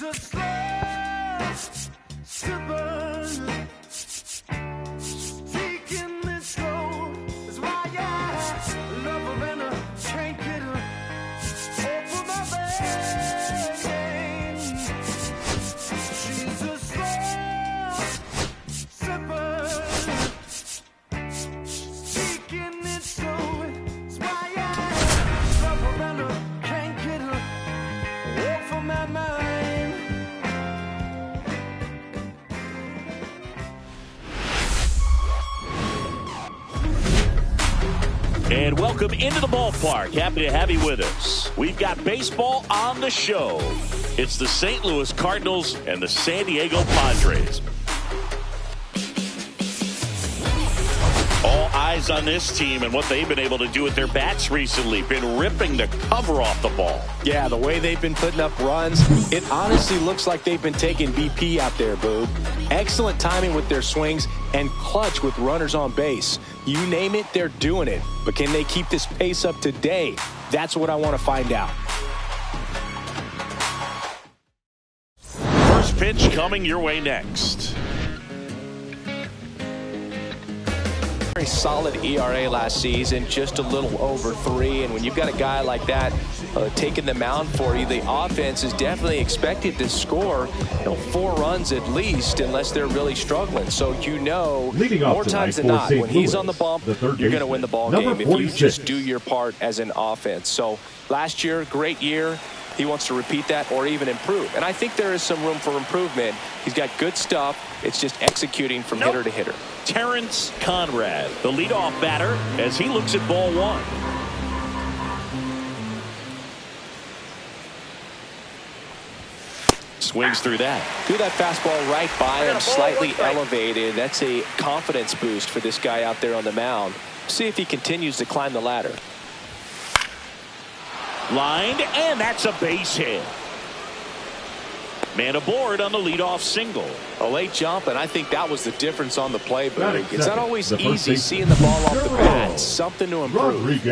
a slow sipper, taking it slow. That's why I love her and I can't get her off my brain. She's a slow sipper, taking it slow. That's why I love her and I can't get her off of my mind. And welcome into the ballpark. Happy to have you with us. We've got baseball on the show. It's the St. Louis Cardinals and the San Diego Padres. All eyes on this team and what they've been able to do with their bats recently. Been ripping the cover off the ball. Yeah, the way they've been putting up runs, it honestly looks like they've been taking BP out there, Boob. Excellent timing with their swings and clutch with runners on base. You name it, they're doing it. But can they keep this pace up today? That's what I want to find out. First pitch coming your way next. Very solid ERA last season, just a little over 3. And when you've got a guy like that taking the mound for you, the offense is definitely expected to score 4 runs at least, unless they're really struggling. So more times than not, when he's on the bump, you're going to win the ball game if you just do your part as an offense. So last year, great year. He wants to repeat that or even improve. And I think there is some room for improvement. He's got good stuff. It's just executing from hitter to hitter. Terrence Conrad, the leadoff batter, as he looks at ball 1. Swings through that. Threw that fastball right by him, slightly elevated. That's a confidence boost for this guy out there on the mound. See if he continues to climb the ladder. Lined, and that's a base hit. Man aboard on the leadoff single. A late jump, and I think that was the difference on the play, but it's not always easy seeing the ball off the bat. Something to improve.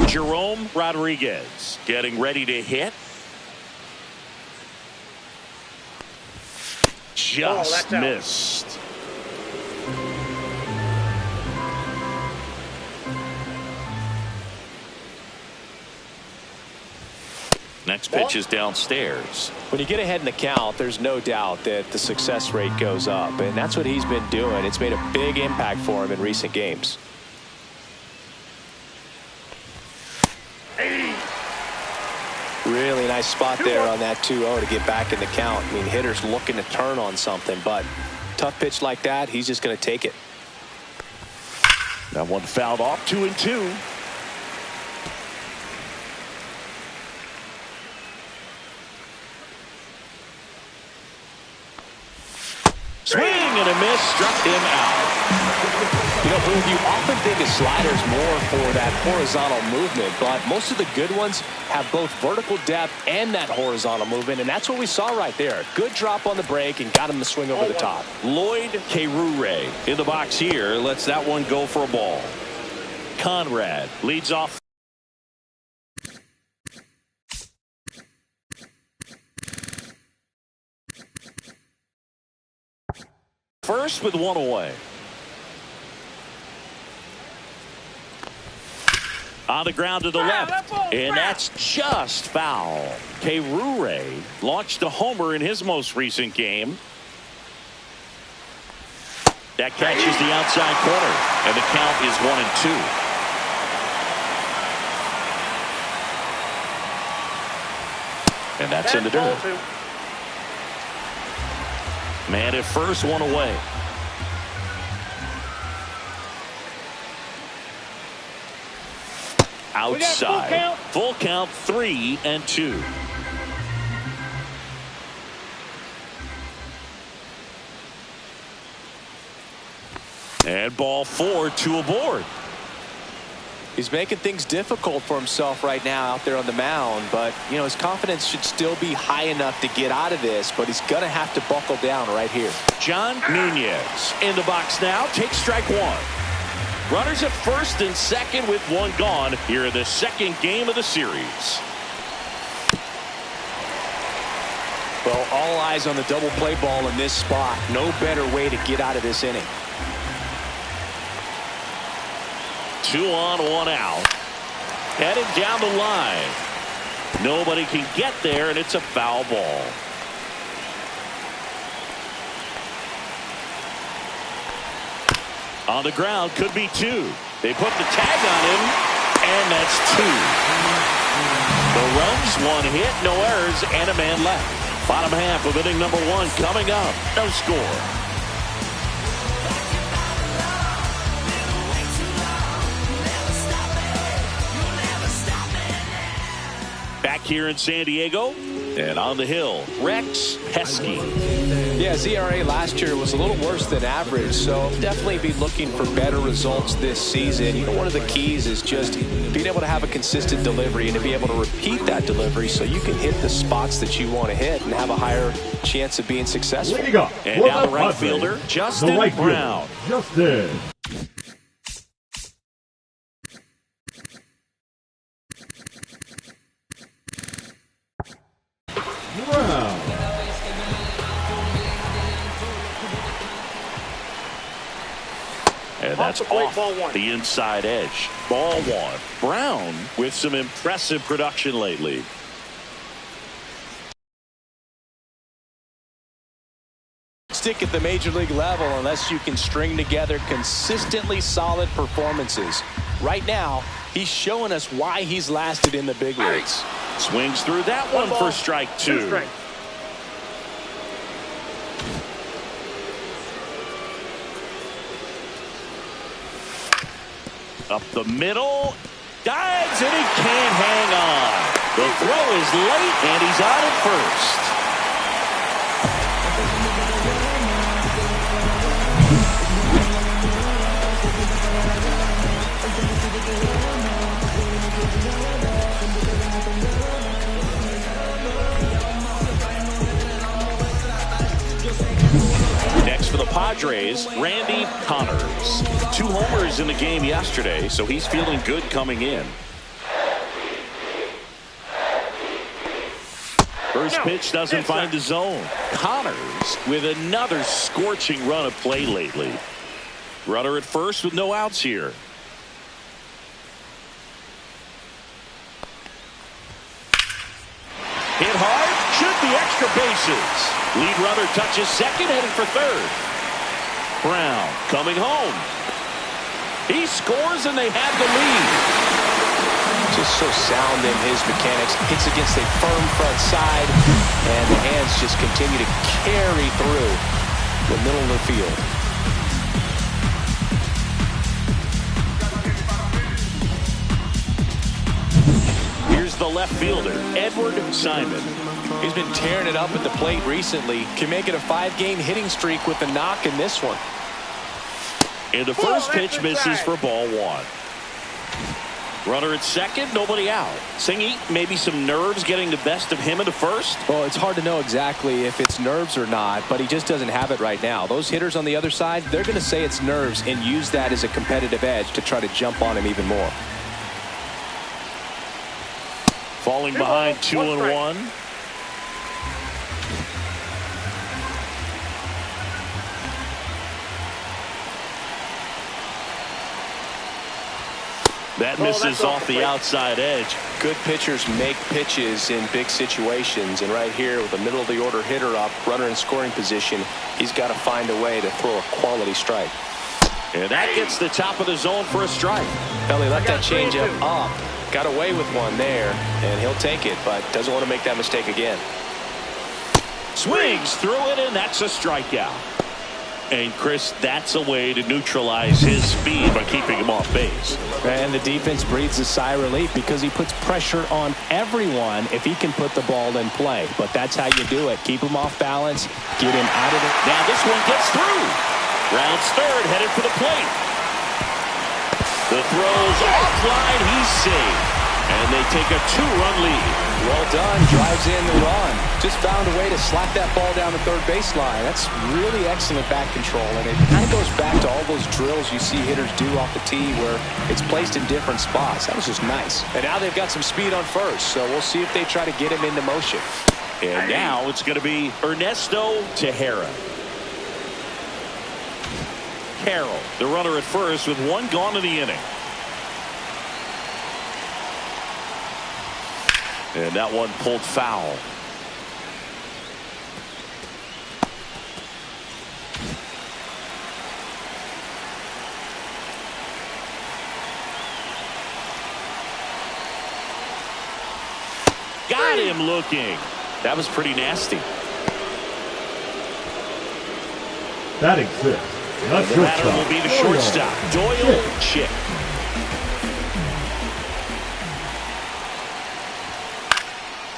Jerome Rodriguez getting ready to hit. Just missed. Next pitch is downstairs. When you get ahead in the count, there's no doubt that the success rate goes up, and that's what he's been doing. It's made a big impact for him in recent games. Really nice spot there on that 2-0 to get back in the count. I mean, hitters looking to turn on something, but tough pitch like that, he's just going to take it. That one fouled off, 2-2. Swing and a miss, struck him out. You often think of sliders more for that horizontal movement, but most of the good ones have both vertical depth and that horizontal movement, and that's what we saw right there. Good drop on the break and got him to swing over the top. Lloyd Kerure in the box here lets that one go for a ball. Conrad leads off. First with 1 away. On the ground to the left, and that's just foul. Kerure launched a homer in his most recent game. That catches the outside corner, and the count is 1-2. And that's in the dirt. Man at first, 1 away. Outside. Full count 3-2. And ball 4, 2 aboard. He's making things difficult for himself right now out there on the mound, but his confidence should still be high enough to get out of this, but he's going to have to buckle down right here. John Nunez in the box now, takes strike 1. Runners at first and second with one gone here in the second game of the series. Well, all eyes on the double play ball in this spot. No better way to get out of this inning. 2 on, 1 out. Headed down the line. Nobody can get there, and it's a foul ball. On the ground, could be 2. They put the tag on him, and that's 2. The runs, 1 hit, no errors, and a man left. Bottom half of inning number 1 coming up. No score. Back here in San Diego, and on the hill, Rex Heskey. Yeah, his ERA last year was a little worse than average, so definitely be looking for better results this season. You know, one of the keys is just being able to have a consistent delivery and to be able to repeat that delivery so you can hit the spots that you want to hit and have a higher chance of being successful. And now the right fielder, Justin Brown. Justin. And that's off the inside edge. Ball 1. Brown with some impressive production lately. Stick at the major league level unless you can string together consistently solid performances. Right now, he's showing us why he's lasted in the big leagues. Swings through that one for strike 2. Up the middle, dives, and he can't hang on. The throw is late, and he's out at first. Next for the Padres, Randy Connors. 2 homers in the game yesterday, so he's feeling good coming in. First pitch doesn't find the zone. Connors with another scorching run of play lately. Runner at first with no outs here. Hit hard, should be extra bases. Lead runner touches second, headed for third. Brown coming home. He scores, and they have the lead. Just so sound in his mechanics. Hits against a firm front side, and the hands just continue to carry through the middle of the field. Here's the left fielder, Edward Simon. He's been tearing it up at the plate recently. Can make it a 5-game hitting streak with the knock in this one. And the first pitch misses for ball 1. Runner at second, nobody out. Singy, maybe some nerves getting the best of him in the first? Well, it's hard to know exactly if it's nerves or not, but he just doesn't have it right now. Those hitters on the other side, they're going to say it's nerves and use that as a competitive edge to try to jump on him even more. Falling behind 2-1. That misses off the outside edge. Good pitchers make pitches in big situations, and right here with the middle of the order hitter up, runner in scoring position, he's got to find a way to throw a quality strike. And that gets the top of the zone for a strike. Well, he left that changeup up, got away with one there, and he'll take it, but doesn't want to make that mistake again. Swings through it, and that's a strikeout. And Chris, that's a way to neutralize his speed by keeping him off base. And the defense breathes a sigh of relief because he puts pressure on everyone if he can put the ball in play. But that's how you do it. Keep him off balance, get him out of it. Now this one gets through. Rounds third, headed for the plate. The throw's offline, he's safe. And they take a 2-run lead. Well done. Drives in the run. Just found a way to slap that ball down the third baseline. That's really excellent bat control. And it kind of goes back to all those drills you see hitters do off the tee where it's placed in different spots. That was just nice. And now they've got some speed on first. So we'll see if they try to get him into motion. And now it's going to be Ernesto Tejera. Carroll, the runner at first with one gone in the inning. And that one pulled foul. Got him looking. That was pretty nasty. Batting six. The batter will be the shortstop, Doyle Chick.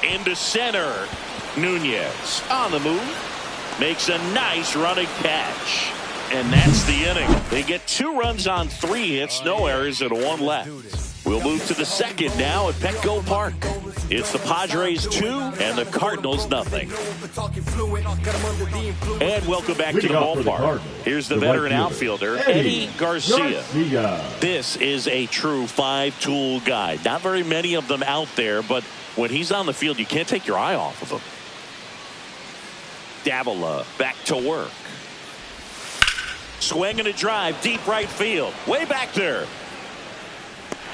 Into center, Nunez on the move, makes a nice running catch, and that's the inning. They get 2 runs on 3 hits, no errors, and 1 left. We'll move to the second now at Petco Park. It's the Padres 2 and the Cardinals nothing. And welcome back to the ballpark. Here's the veteran outfielder, Eddie Garcia. This is a true 5-tool guy. Not very many of them out there, but when he's on the field, you can't take your eye off of him. Davila back to work. Swing and a drive, deep right field. Way back there.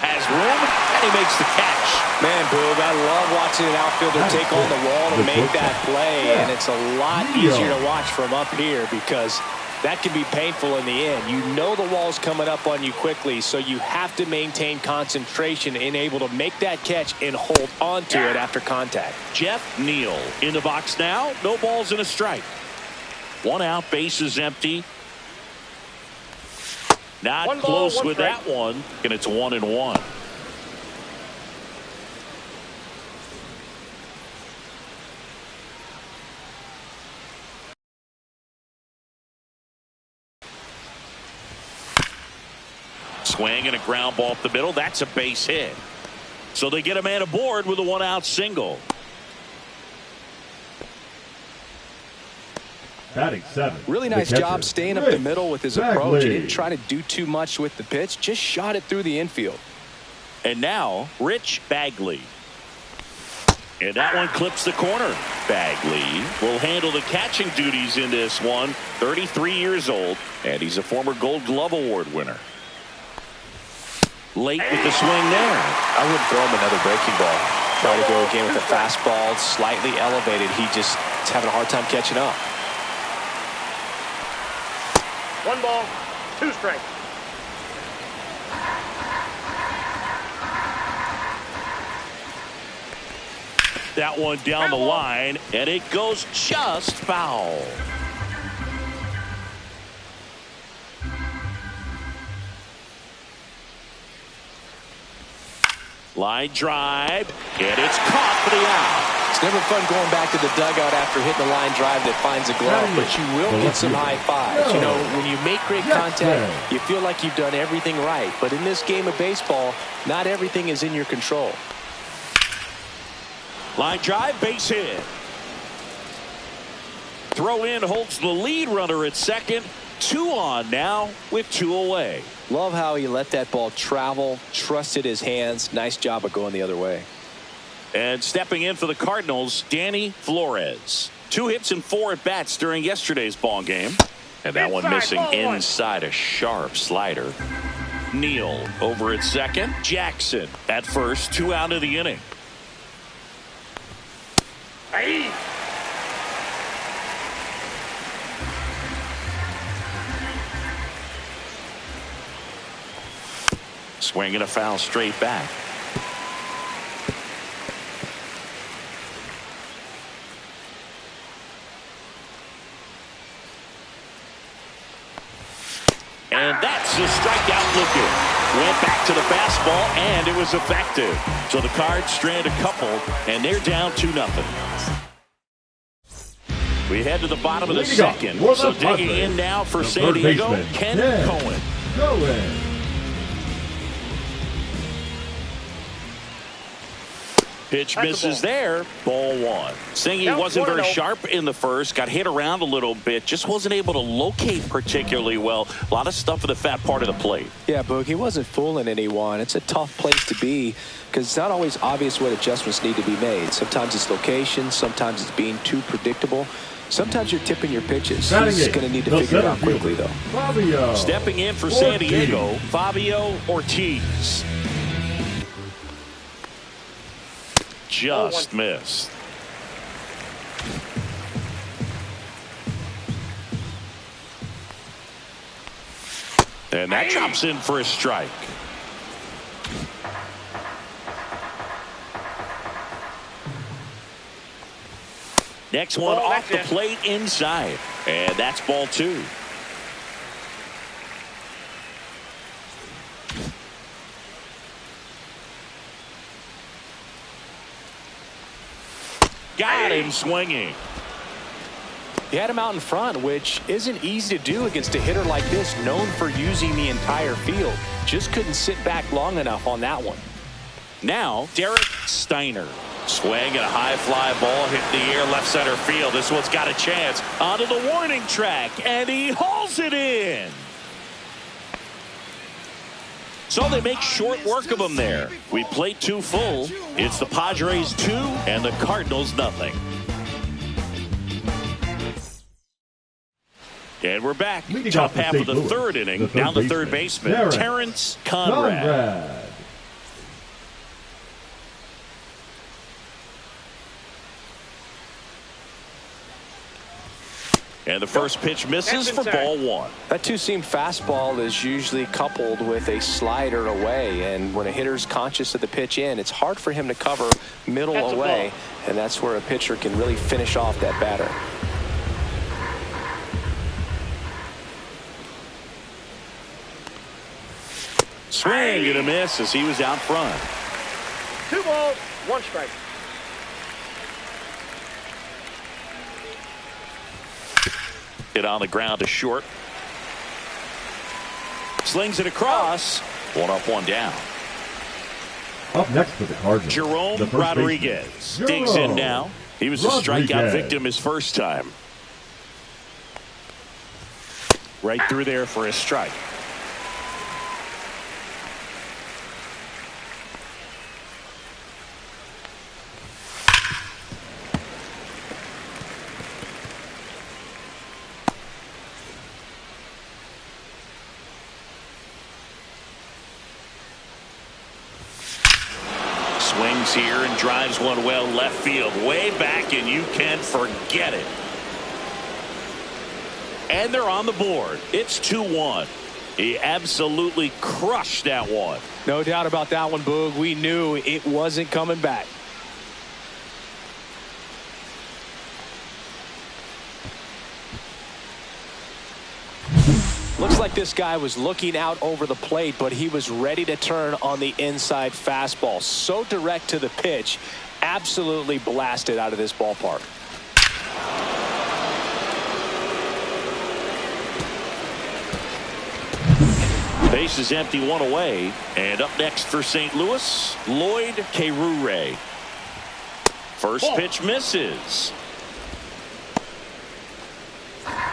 Has room, and he makes the catch. Man, Boog, I love watching an outfielder take on the wall to make that play, and it's a lot easier to watch from up here because that can be painful in the end. You know the wall's coming up on you quickly, so you have to maintain concentration and able to make that catch and hold onto it after contact. Jeff Neal in the box now. No balls and a strike. 1 out, bases empty. Not close with that one, and it's 1-1. Swing and a ground ball up the middle. That's a base hit. So they get a man aboard with a 1-out single. Batting 7. Really nice job staying up the middle with his approach. He didn't try to do too much with the pitch, just shot it through the infield. And now Rich Bagley. And that one clips the corner. Bagley will handle the catching duties in this one. 33 years old, and he's a former Gold Glove Award winner. Late with the swing there. I wouldn't throw him another breaking ball. Try to go again with a fastball slightly elevated. He just is having a hard time catching up. 1 ball, 2 strikes. That one down the line, and it goes just foul. Line drive, and it's caught for the out. It's never fun going back to the dugout after hitting a line drive that finds a glove, but you will get some high fives. You know, when you make great contact, you feel like you've done everything right. But in this game of baseball, not everything is in your control. Line drive, base hit. Throw in holds the lead runner at second. 2 on now with 2 away. Love how he let that ball travel, trusted his hands. Nice job of going the other way. And stepping in for the Cardinals, Danny Flores. 2 hits and 4 at bats during yesterday's ball game. And that one missing inside a sharp slider. Neal over at second. Jackson at first. 2 out of the inning. Hey. Swing and a foul straight back. And that's a strikeout looking. Went back to the fastball, and it was effective. So the Cards strand a couple, and they're down 2-0. We head to the bottom of the second. So digging in now for San Diego, Ken Cohen. Pitch That's a misses ball. there. Ball one. Singy Count wasn't very 1-0. sharp in the first. Got hit around a little bit. Just wasn't able to locate particularly well. A lot of stuff in the fat part of the plate. Yeah, Boog, he wasn't fooling anyone. It's a tough place to be because it's not always obvious what adjustments need to be made. Sometimes it's location. Sometimes it's being too predictable. Sometimes you're tipping your pitches. He's going to need to figure it out quickly, though. Fabio. Stepping in for San Diego, Fabio Ortiz. Just missed. And that drops in for a strike. Next one Ball, off the that's it. plate inside. And that's ball two. Got him swinging. He had him out in front, which isn't easy to do against a hitter like this, known for using the entire field. Just couldn't sit back long enough on that one. Now, Derek Steiner. Swing and a high fly ball hit the air left center field. This one's got a chance. Onto the warning track, and he hauls it in. So they make short work of him there. We played 2 full. It's the Padres 2 and the Cardinals nothing. And we're back. Leading Top off for half of St. the Louis, third inning. the third Down the third baseman, baseman, Terrence Terrence Conrad. Conrad. And the first pitch misses for ball one. That two-seam fastball is usually coupled with a slider away, and when a hitter's conscious of the pitch in, it's hard for him to cover middle That's a away, ball. and that's where a pitcher can really finish off that batter. Swing and a miss as he was out front. 2 balls, 1 strike. Hit on the ground to short. Slings it across. 1 up, 1 down. Up next for the Cardinals, the Jerome first Rodriguez baseman, digs in Jerome now. He was a strikeout Rodriguez. victim his first time. Right through there for a strike. Swings here and drives one well left field, way back, and you can forget it. And they're on the board. It's 2-1. He absolutely crushed that one. No doubt about that one, Boog. We knew it wasn't coming back. Looks like this guy was looking out over the plate, but he was ready to turn on the inside fastball. So direct to the pitch, absolutely blasted out of this ballpark. Base is empty, 1 away. And up next for St. Louis, Lloyd Kerure. First pitch misses.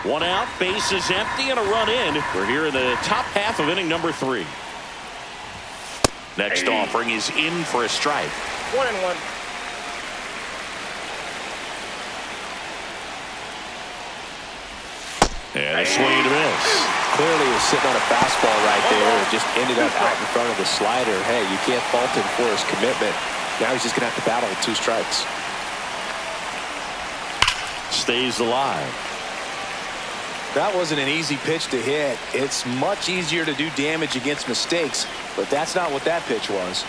1 out, base is empty, and a run in. We're here in the top half of inning number 3. Next offering is in for a strike. 1-1. And a swing and a miss. Clearly he was sitting on a fastball right there and just ended up out in front of the slider. Hey, you can't fault him for his commitment. Now he's just going to have to battle with 2 strikes. Stays alive. That wasn't an easy pitch to hit. It's much easier to do damage against mistakes, but that's not what that pitch was.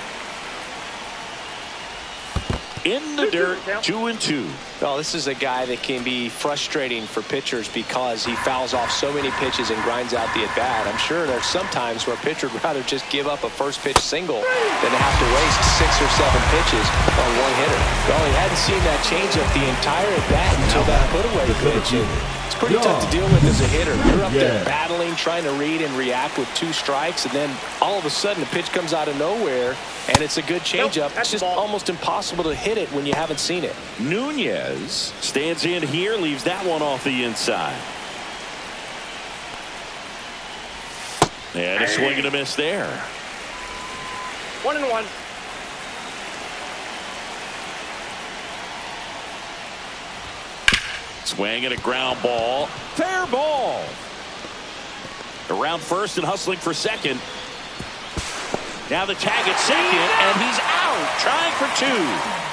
In the dirt, 2-2. Well, this is a guy that can be frustrating for pitchers because he fouls off so many pitches and grinds out the at-bat. I'm sure there's some times where a pitcher would rather just give up a first pitch single than to have to waste 6 or 7 pitches on one hitter. Well, he hadn't seen that changeup the entire at-bat until that put-away pitch. That's pretty tough to deal with as a hitter. You're up there battling, trying to read and react with 2 strikes, and then all of a sudden the pitch comes out of nowhere, and it's a good changeup. It's just almost impossible to hit it when you haven't seen it. Nunez stands in here, leaves that one off the inside. And a swing and a miss there. 1-1. Swing and a ground ball. Fair ball. Around first and hustling for second. Now the tag at second, and he's out. Trying for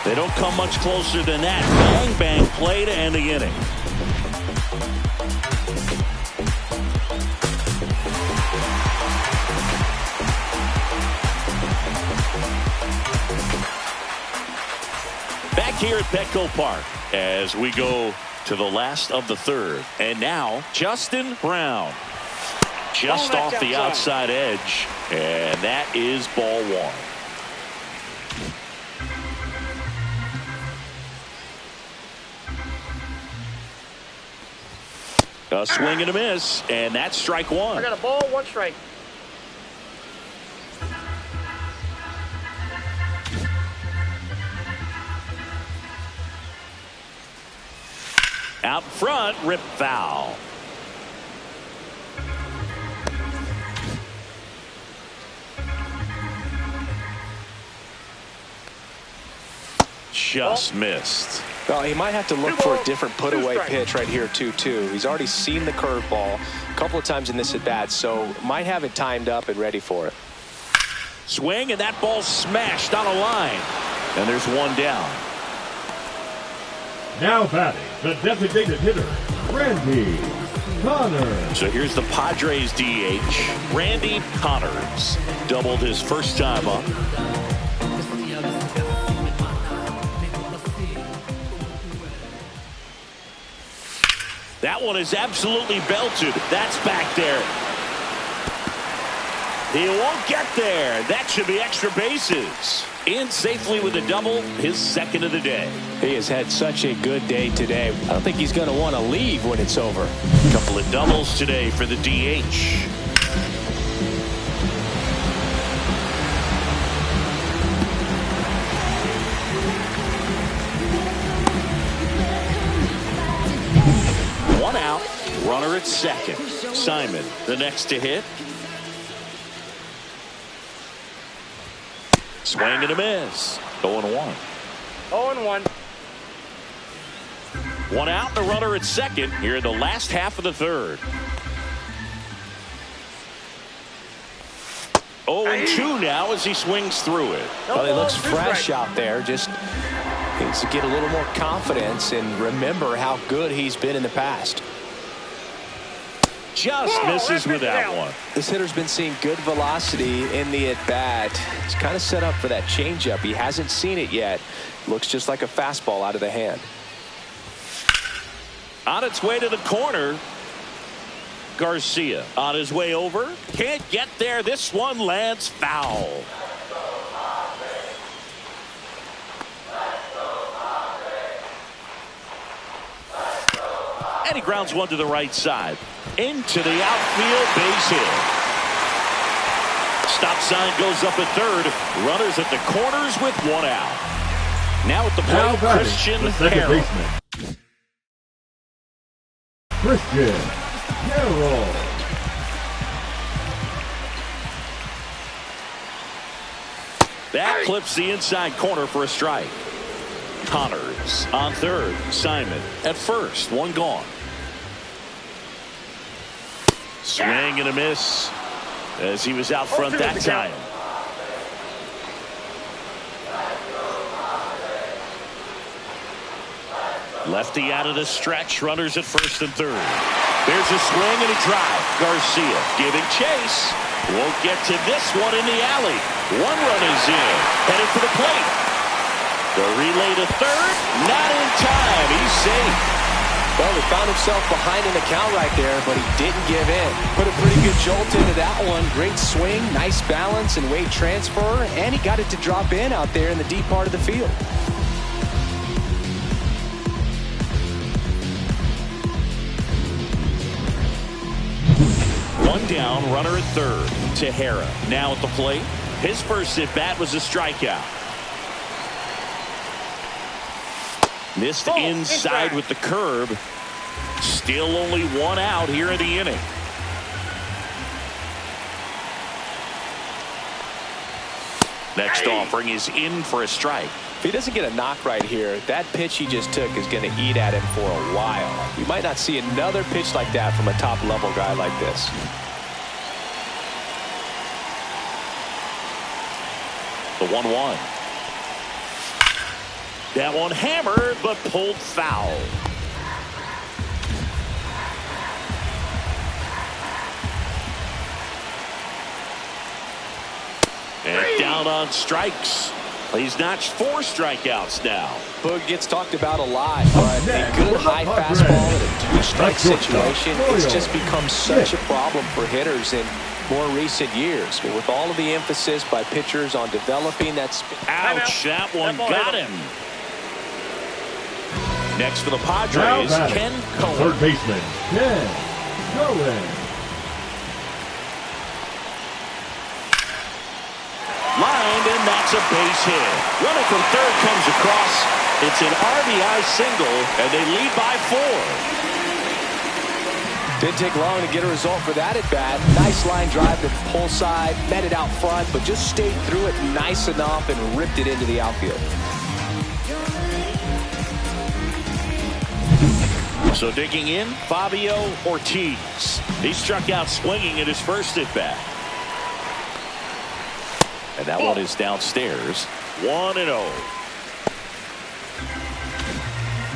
2. They don't come much closer than that. Bang, bang play to end the inning. Back here at Petco Park as we go to the last of the 3rd. And now Justin Brown just off the outside edge, and that is ball 1. A swing and a miss, and that's strike 1. I got a ball, 1 strike. Out front, rip foul. Just missed. Well, he might have to look for a different put-away pitch right here, too. He's already seen the curveball a couple of times in this at-bat, so might have it timed up and ready for it. Swing, and that ball smashed on a line. And there's 1 down. Now batting, the designated hitter, Randy Connors. So here's the Padres DH, Randy Connors. Doubled his first time up. That one is absolutely belted. That's back there. He won't get there. That should be extra bases. In safely with a double, his 2nd of the day. He has had such a good day today. I don't think he's going to want to leave when it's over. A couple of doubles today for the DH. One out, runner at second. Simon, the next to hit. Swing and a miss. 0-1. 0-1. 1 out, the runner at second here in the last half of the 3rd. 0-2 now as he swings through it. Well, he looks fresh out there. Just needs to get a little more confidence and remember how good he's been in the past. Just misses with that one. This hitter's been seeing good velocity in the at-bat. He's kind of set up for that changeup. He hasn't seen it yet. Looks just like a fastball out of the hand. On its way to the corner. Garcia on his way over. Can't get there. This one lands foul. And he grounds one to the right side. Into the outfield, base hit. Stop sign goes up at 3rd. Runners at the corners with 1 out. Now at the plate, Christian Harrell. Christian Harrell. That clips the inside corner for a strike. Connors on 3rd. Simon at 1st. 1 gone. Swing and a miss as he was out front that time. Lefty out of the stretch. Runners at 1st and 3rd. There's a swing and a drive. Garcia giving chase. Won't get to this one in the alley. 1 run is in. Headed for the plate. The relay to 3rd. Not in time. He's safe. Well, he found himself behind in the count right there, but he didn't give in. Put a pretty good jolt into that one. Great swing, nice balance and weight transfer, and he got it to drop in out there in the deep part of the field. One down, runner at third. Tejera now at the plate. His first at bat was a strikeout. Missed inside with the curve. Still only one out here in the inning. Next offering is in for a strike. If he doesn't get a knock right here, that pitch he just took is going to eat at him for a while. You might not see another pitch like that from a top-level guy like this. The 1-1. That one hammered, but pulled foul. And down on strikes. He's notched 4 strikeouts now. Boog gets talked about a lot, but a good high fastball in a 2-strike situation, it's just become such a problem for hitters in more recent years. With all of the emphasis by pitchers on developing that spin. Ouch, that one got him. Next for the Padres, Ken Cohen. Third baseman, Ken Cohen. Lined, and that's a base hit. Running from third comes across. It's an RBI single, and they lead by 4. Didn't take long to get a result for that at bat. Nice line drive to the pull side, met it out front, but just stayed through it nice enough and ripped it into the outfield. So digging in, Fabio Ortiz. He struck out swinging at his first at bat. And that one is downstairs. 1-0.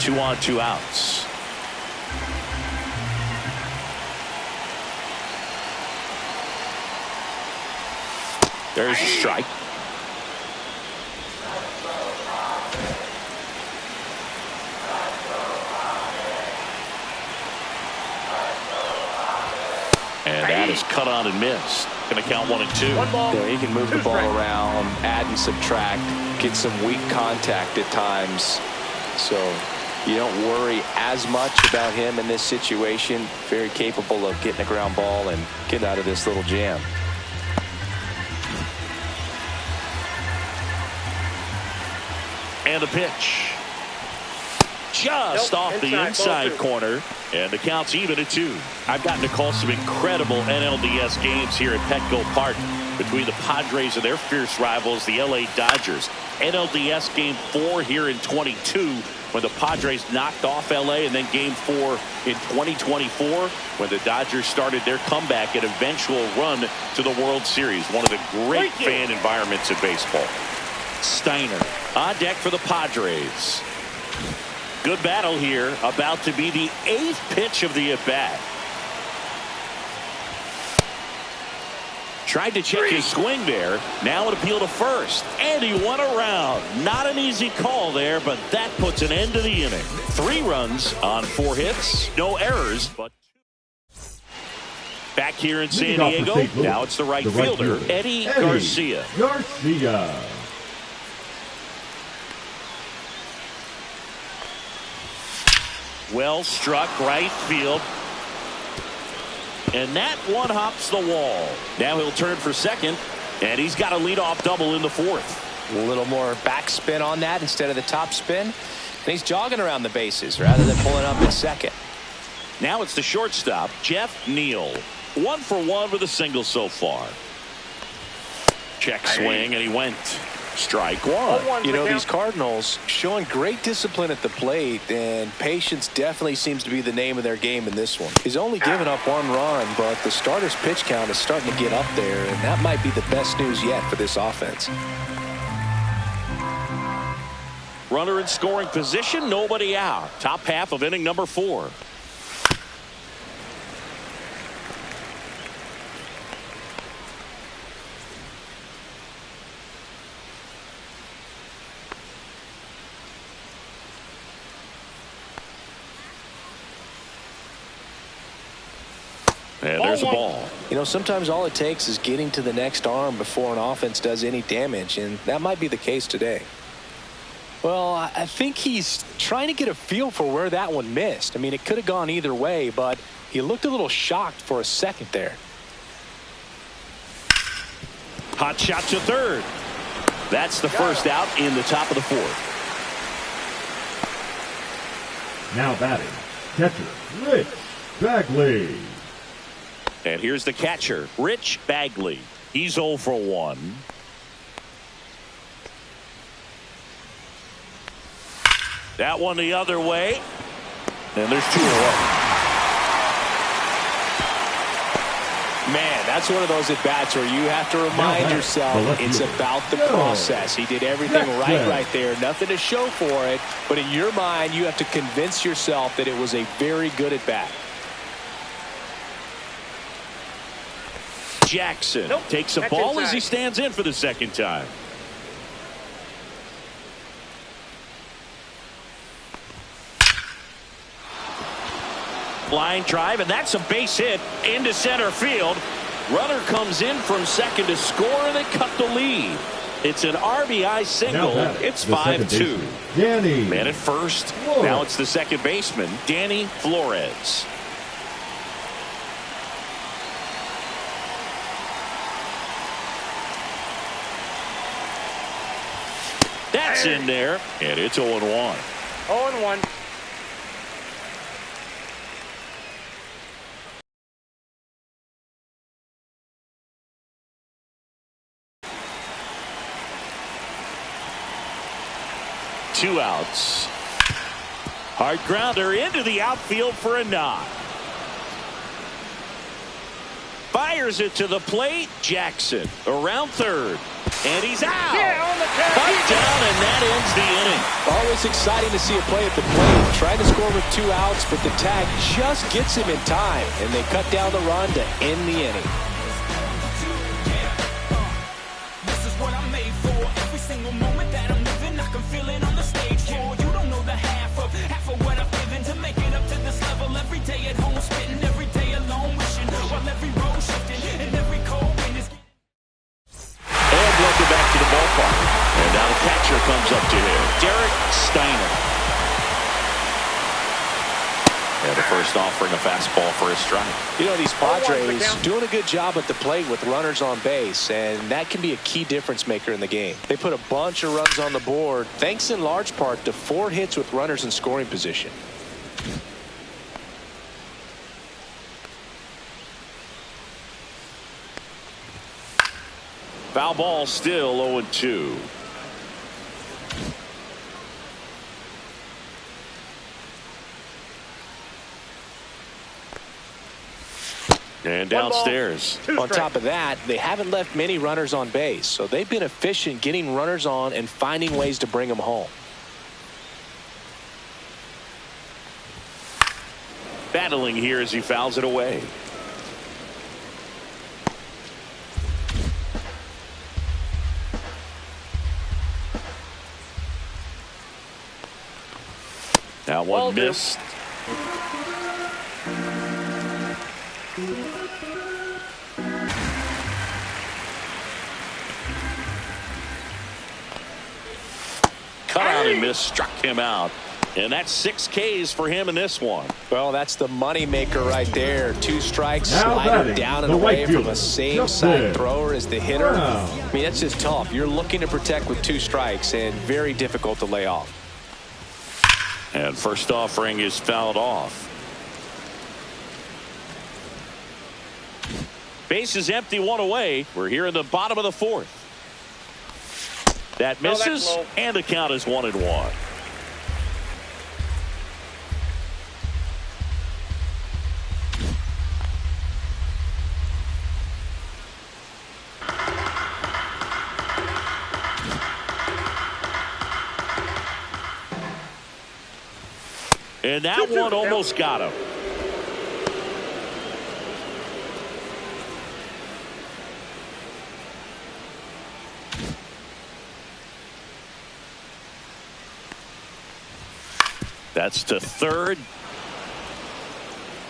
2 on, 2 outs. There's a strike. And that is cut on and missed. Going to count 1 and 2. Yeah, he can move the ball around, add and subtract, get some weak contact at times. So you don't worry as much about him in this situation. Very capable of getting a ground ball and getting out of this little jam. And a pitch. Just off the inside corner. And the count's even at 2. I've gotten to call some incredible NLDS games here at Petco Park between the Padres and their fierce rivals, the LA Dodgers. NLDS Game 4 here in 22 when the Padres knocked off LA, and then Game 4 in 2024 when the Dodgers started their comeback and eventual run to the World Series. One of the great fan environments in baseball. Steiner on deck for the Padres. Good battle here, about to be the 8th pitch of the at-bat. Tried to check his swing there. Now an appeal to first. And he went around. Not an easy call there, but that puts an end to the inning. 3 runs on 4 hits. No errors, but back here in San Diego. Now it's the right fielder, Eddie Garcia. Well struck right field. And that one hops the wall. Now he'll turn for second. And he's got a leadoff double in the 4th. A little more backspin on that instead of the top spin. And he's jogging around the bases rather than pulling up at second. Now it's the shortstop, Jeff Neal. 1 for 1 with a single so far. Check swing, and he went. Strike 1. You know, these Cardinals showing great discipline at the plate, and patience definitely seems to be the name of their game in this one. He's only given up 1 run, but the starter's pitch count is starting to get up there, and that might be the best news yet for this offense. Runner in scoring position, nobody out. Top half of inning number 4. And there's a ball. You know, sometimes all it takes is getting to the next arm before an offense does any damage, and that might be the case today. Well, I think he's trying to get a feel for where that one missed. I mean, it could have gone either way, but he looked a little shocked for a second there. Hot shot to third. That's the first out in the top of the fourth. Now batting, catcher, Rich Bagley. And here's the catcher, Rich Bagley. He's 0 for 1. That one the other way. And there's 2 away. Man, that's one of those at-bats where you have to remind yourself it's about the process. He did everything right there. Nothing to show for it. But in your mind, you have to convince yourself that it was a very good at-bat. Jackson takes a ball as he stands in for the second time. Line drive, and that's a base hit into center field. Runner comes in from second to score, and they cut the lead. It's an RBI single. It's 5-2. Danny. Man at first. Now it's the second baseman, Danny Flores. That's in there, and it's 0-1. 0-1. Two outs. Hard grounder into the outfield for a nod. Fires it to the plate. Jackson around third. And he's out. Butt down, and that ends the inning. Always exciting to see a play at the plate. Trying to score with 2 outs, but the tag just gets him in time. And they cut down the run to end the inning. This is what I'm made for. Every single moment that I'm living, I can feel it on the stage floor. You don't know the half of what I've given to make it up to this level. Every day at home, spitting every day alone, wishing while every road shifting and every cold wind is. And welcome back to the ballpark. And now the catcher comes up to him, Derek Steiner. And the first offering a fastball for a strike. You know, these Padres doing a good job at the plate with runners on base, and that can be a key difference maker in the game. They put a bunch of runs on the board, thanks in large part to 4 hits with runners in scoring position. Foul ball, still 0-2. And downstairs. On top of that, they haven't left many runners on base, so they've been efficient getting runners on and finding ways to bring them home. Battling here as he fouls it away. Now one missed. Cut out and missed, struck him out. And that's 6 Ks for him in this one. Well, that's the money maker right there. 2 strikes, sliding down and away from a same side thrower as the hitter. I mean, that's just tough. You're looking to protect with 2 strikes and very difficult to lay off. And first offering is fouled off. Base is empty, 1 away. We're here in the bottom of the 4th. That misses, and the count is 1-1. And that one almost got him. That's to third.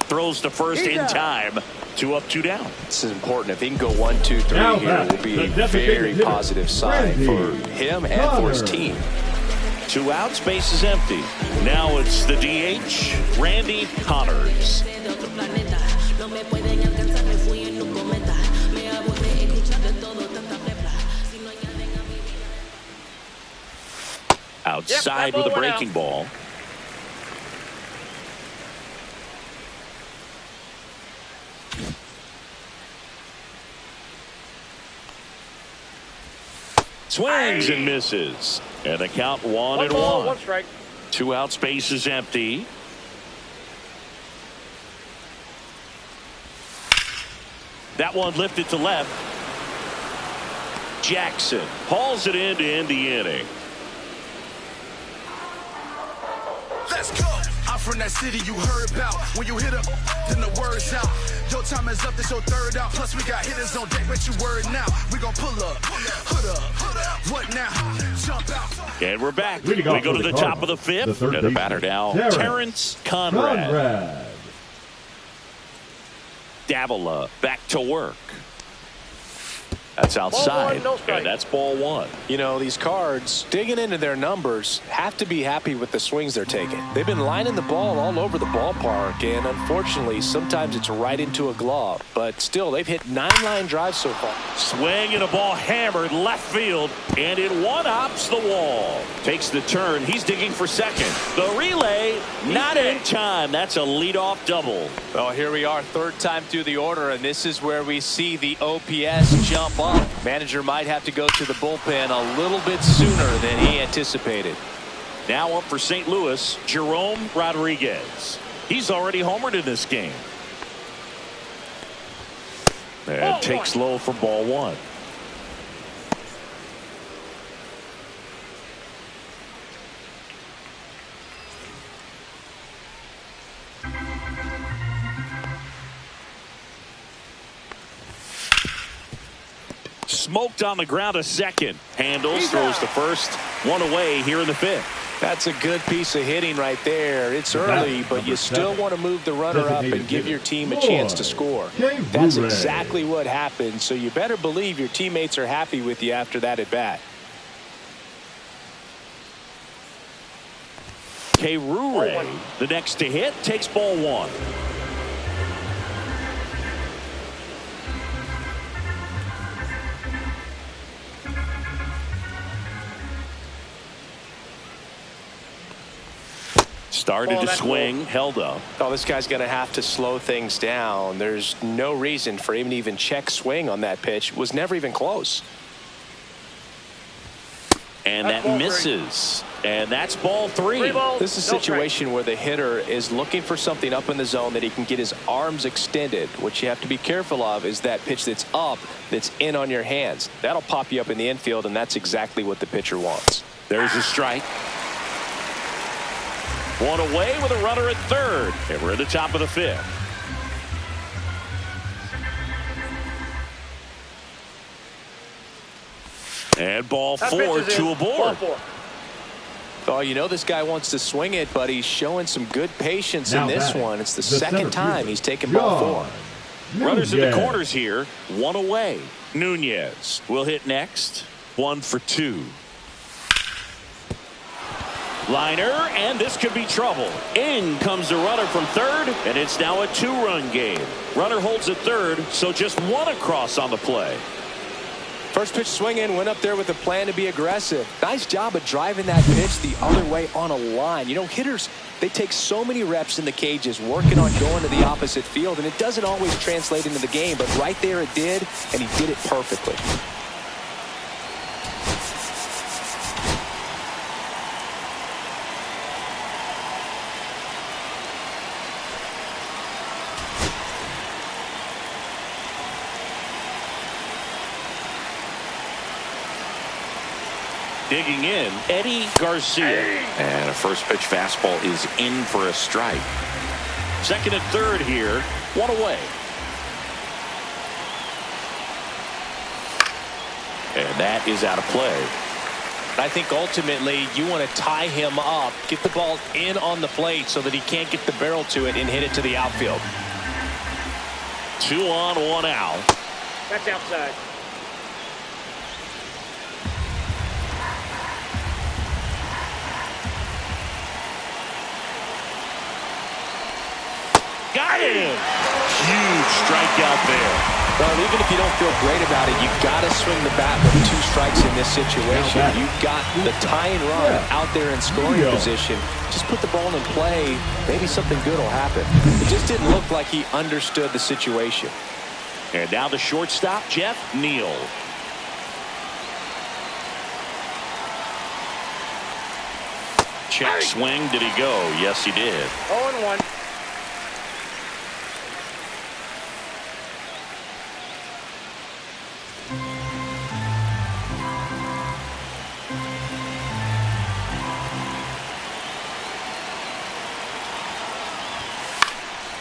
Throws to first in time. 2 up, 2 down. This is important. If he can go 1, 2, 3 here, it will be a very positive sign for him and for his team. 2 outs, base is empty. Now it's the DH, Randy Connors. Outside that with a ball went breaking ball. Swings and misses. And the count 1-1. One strike. 2 out, space is empty. That one lifted to left. Jackson hauls it in to end the inning. Let's go. I'm from that city you heard about. When you hit up, then the word's out. Your time is up, this your third out. Plus we got hitters on deck, bet you word now. We gon' pull up, hood up, what now? Jump out. And we're back. We go to the top of the fifth. And the batter now, Terrence Conrad. Davila back to work. That's outside, Ball 1, no strike. and that's ball 1. You know, these Cards, digging into their numbers, have to be happy with the swings they're taking. They've been lining the ball all over the ballpark, and unfortunately, sometimes it's right into a glove. But still, they've hit 9 line drives so far. Swing and a ball hammered left field, and it one-hops the wall. Takes the turn. He's digging for second. The relay, not in time. That's a leadoff double. Well, here we are, third time through the order, and this is where we see the OPS jump up. Manager might have to go to the bullpen a little bit sooner than he anticipated. Now up for St. Louis, Jerome Rodriguez. He's already homered in this game. And takes low for ball 1. Smoked on the ground, a second. Handles, throws to first. 1 away here in the 5th. That's a good piece of hitting right there. It's early, but you still want to move the runner up and give your team a chance to score. That's exactly what happened, so you better believe your teammates are happy with you after that at bat. K-Rure, the next to hit, takes ball 1. Started to swing, held up. Oh, this guy's going to have to slow things down. There's no reason for him to even check swing on that pitch. It was never even close. And that misses. And that's ball 3. This is a situation where the hitter is looking for something up in the zone that he can get his arms extended. What you have to be careful of is that pitch that's up, that's in on your hands. That'll pop you up in the infield, and that's exactly what the pitcher wants. There's a strike. 1 away with a runner at third. And we're at the top of the 5th. And ball 4, 2 aboard. Oh, you know this guy wants to swing it, but he's showing some good patience in this one. It's the second time he's taken ball 4. Runners in the corners here. 1 away. Nunez will hit next. 1 for 2. Liner, and this could be trouble. In comes the runner from third, and it's now a 2-run game. Runner holds at third, so just 1 across on the play. First pitch swinging, went up there with a plan to be aggressive. Nice job of driving that pitch the other way on a line. You know, hitters, they take so many reps in the cages working on going to the opposite field, and it doesn't always translate into the game, but right there it did, and he did it perfectly. Digging in, Eddie Garcia. And a first pitch fastball is in for a strike. Second and third here. 1 away. And that is out of play. I think ultimately you want to tie him up, get the ball in on the plate so that he can't get the barrel to it and hit it to the outfield. 2 on, 1 out. That's outside. Got him. Huge strikeout there. Well, even if you don't feel great about it, you've got to swing the bat with 2 strikes in this situation. You've got the tying run out there in scoring position. Just put the ball in play. Maybe something good will happen. It just didn't look like he understood the situation. And now the shortstop, Jeff Neal. Check swing. Did he go? Yes, he did. 0-1.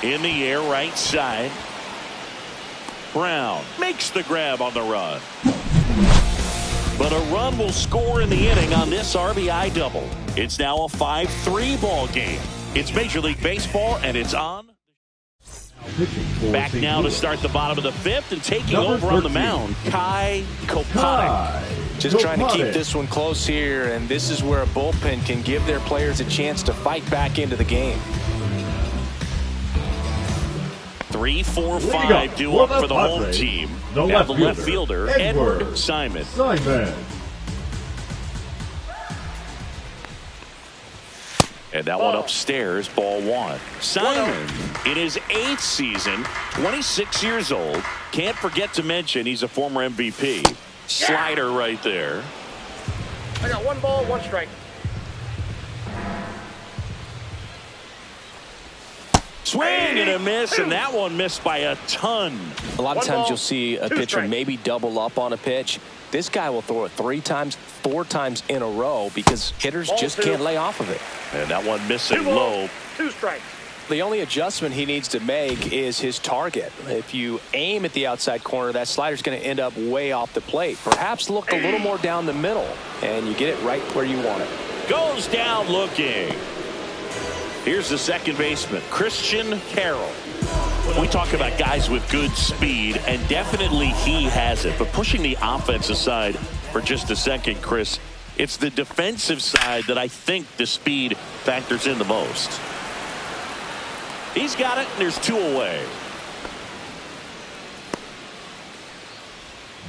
In the air, right side. Brown makes the grab on the run. But a run will score in the inning on this RBI double. It's now a 5-3 ball game. It's Major League Baseball, and it's on. Back now to start the bottom of the 5th, and taking over on the mound, Kai Koponic. Just trying to keep this one close here, and this is where a bullpen can give their players a chance to fight back into the game. 3-4-5 due up for the home team. Now the left fielder, Edward Simon. And that one upstairs, ball 1. Simon, in his 8th season, 26 years old. Can't forget to mention he's a former MVP. Slider right there. I got 1 ball, 1 strike. Swing and a miss, and that one missed by a ton. A lot of times you'll see a pitcher maybe double up on a pitch. This guy will throw it 3 times, 4 times in a row because hitters just can't lay off of it. And that one missing low. 2 strikes. The only adjustment he needs to make is his target. If you aim at the outside corner, that slider's going to end up way off the plate. Perhaps look a little more down the middle, and you get it right where you want it. Goes down looking. Here's the second baseman, Christian Carroll. We talk about guys with good speed, and definitely he has it. But pushing the offense aside for just a second, Chris, it's the defensive side that I think the speed factors in the most. He's got it, and there's 2 away.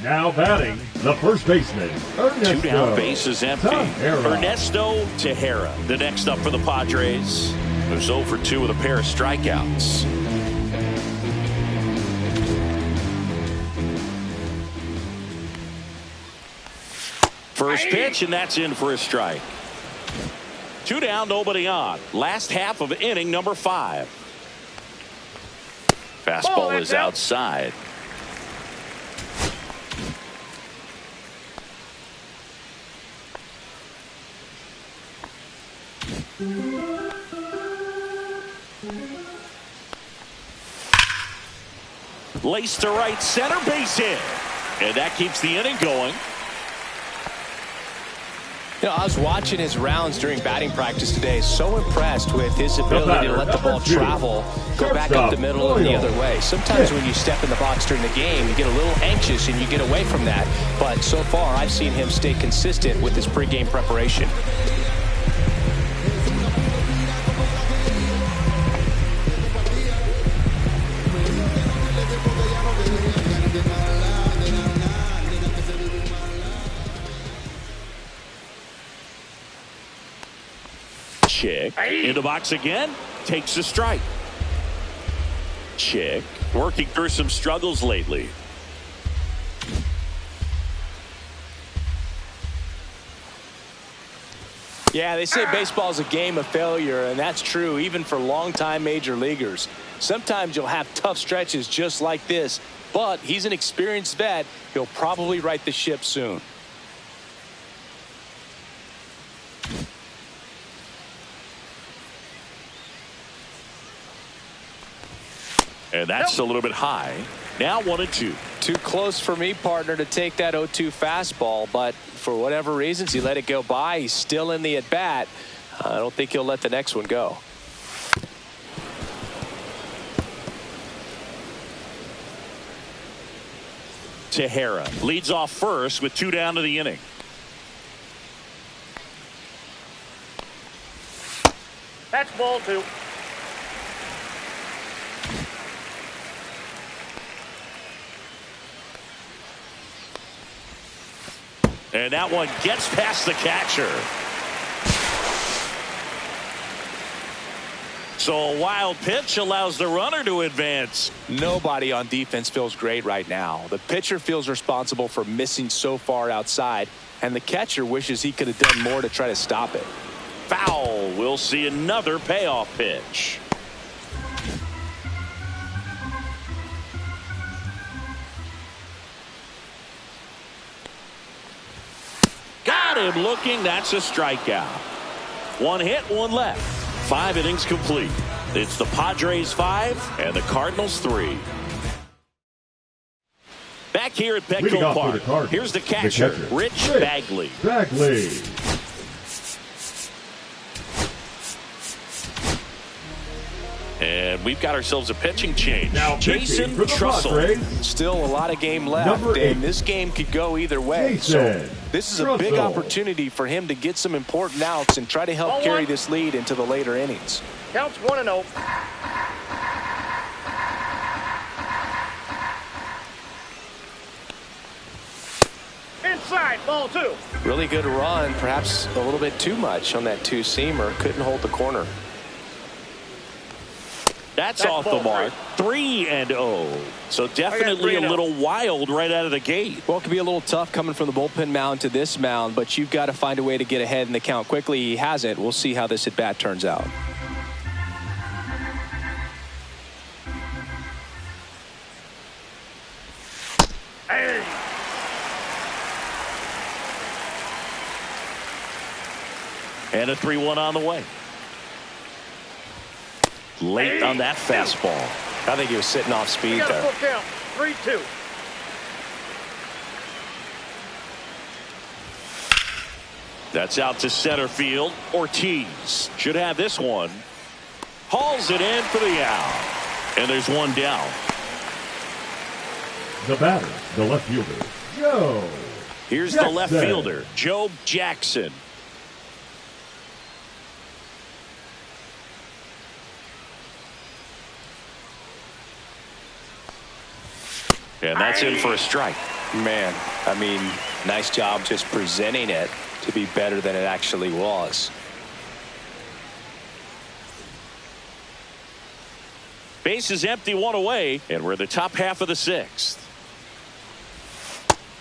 Now batting, the first baseman, Ernesto. 2 down, base is empty. Tejera. Ernesto Tejera, the next up for the Padres, who's 0 for 2 with a pair of strikeouts. First pitch, and that's in for a strike. 2 down, nobody on. Last half of inning number 5. Fastball is outside. Laced to right center, base hit. And that keeps the inning going. You know, I was watching his rounds during batting practice today. So impressed with his ability to let the ball travel, go back up the middle and the other way. Sometimes when you step in the box during the game, you get a little anxious and you get away from that. But so far, I've seen him stay consistent with his pregame preparation. Chick in the box again, takes a strike. Chick working through some struggles lately. Yeah, they say baseball is a game of failure, and that's true even for longtime major leaguers. Sometimes you'll have tough stretches just like this, but he's an experienced vet. He'll probably right the ship soon. And that's a little bit high. Now 1-2. Too close for me, partner, to take that 0-2 fastball, but for whatever reasons, he let it go by. He's still in the at-bat. I don't think he'll let the next one go. Tejera leads off first with 2 down to the inning. That's ball 2. And that one gets past the catcher. So a wild pitch allows the runner to advance. Nobody on defense feels great right now. The pitcher feels responsible for missing so far outside, and the catcher wishes he could have done more to try to stop it. Foul. We'll see another payoff pitch. Got him looking. That's a strikeout. One hit, one left. 5 innings complete. It's the Padres 5 and the Cardinals 3. Back here at Petco Park, here's the catcher, Rich Bagley. And we've got ourselves a pitching change. Now Jason Trussell. Still a lot of game left, and this game could go either way. So this is a big opportunity for him to get some important outs and try to help carry this lead into the later innings. Counts 1-0. Inside, ball 2. Really good run, perhaps a little bit too much on that two-seamer. Couldn't hold the corner. That's off the mark. 3-0. So definitely a little wild right out of the gate. Well, it could be a little tough coming from the bullpen mound to this mound, but you've got to find a way to get ahead in the count quickly. He hasn't. We'll see how this at-bat turns out. Hey. And a 3-1 on the way. Late on that fastball. I think he was sitting off speed there. Full count. 3-2. That's out to center field. Ortiz should have this one. Hauls it in for the out. And there's one down. The batter, the left fielder, Joe Here's Jackson. The left fielder, Joe Jackson. And that's in for a strike. Man, I mean, nice job just presenting it to be better than it actually was. Base is empty, one away, and we're in the top half of the 6th.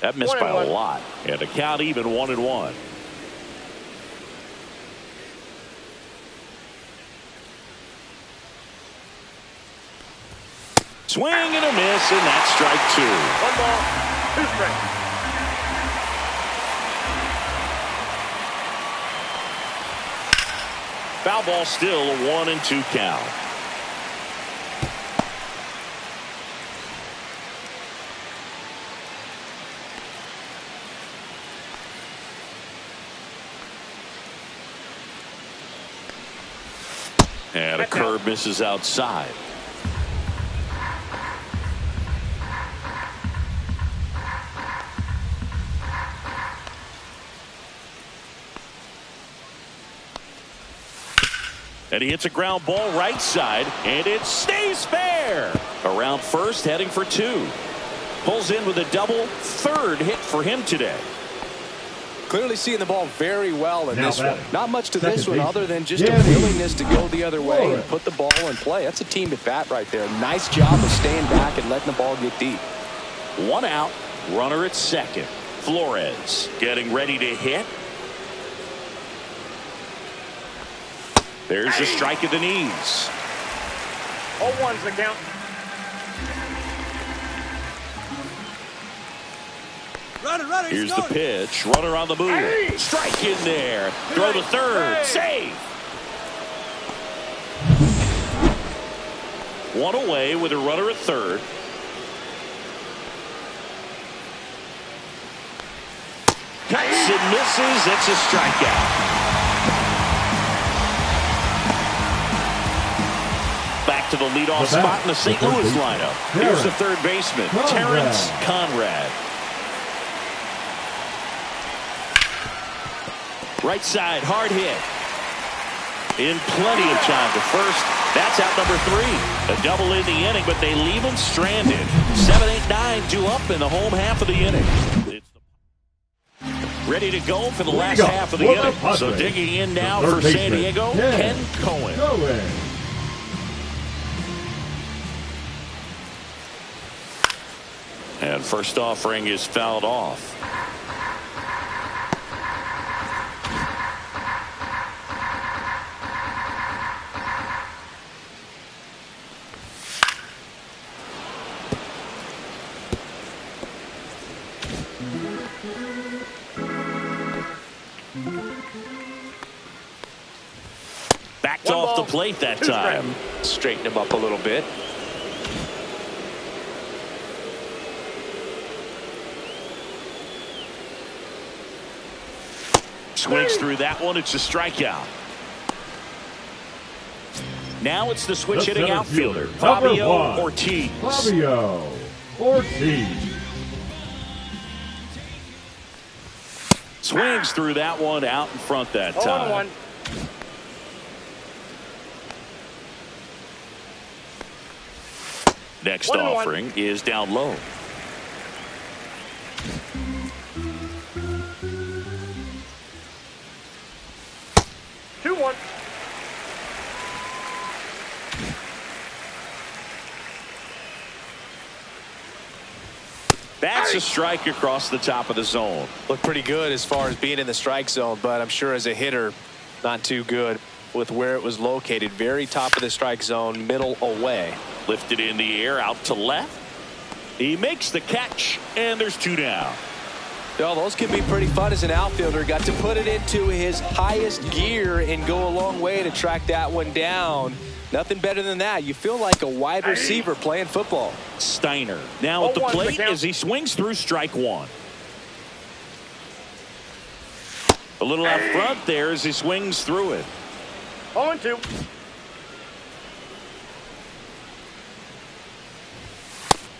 That missed by a lot, and a count even 1-1. Swing and a miss, and that's strike 2. 1 ball, 2 strikes. Foul ball, still a 1-2 count. And a curve misses outside. And he hits a ground ball right side, and it stays fair. Around first, heading for 2. Pulls in with a double, 3rd hit for him today. Clearly seeing the ball very well in this one. Not much to this one other than just a Danny willingness to go the other way and put the ball in play. That's a team at bat right there. Nice job of staying back and letting the ball get deep. 1 out, runner at second. Flores getting ready to hit. There's a strike at the knees. 0-1's the count. Here's the pitch. Runner on the move. Strike in there. Throw to third. Save. 1 away with a runner at third. Cuts and misses. It's a strikeout. Back to the leadoff spot in the St. Louis lineup. Here's the third baseman, Terrence Conrad. Right side, hard hit. In plenty of time to first. That's out number 3. A double in the inning, but they leave him stranded. 7, 8, 9 due up in the home half of the inning. ready to go for the last half of the inning. So digging in now for San Diego, Ken Cohen. And first offering is fouled off. Backed off the plate that time. Straighten him up a little bit. Swings through that one. It's a strikeout. Now it's the switch hitting outfielder, Fabio Ortiz. Fabio Ortiz. Swings through that one out in front that time. 0-1. Next offering is down low. That's a strike across the top of the zone. Looked pretty good as far as being in the strike zone, but I'm sure as a hitter, not too good with where it was located. Very top of the strike zone, middle away. Lifted in the air out to left. He makes the catch, and there's two down. Well, those can be pretty fun as an outfielder. Got to put it into his highest gear and go a long way to track that one down. Nothing better than that. You feel like a wide receiver playing football. Steiner now at the plate as he swings through strike one. A little out front there as he swings through it. 0-2.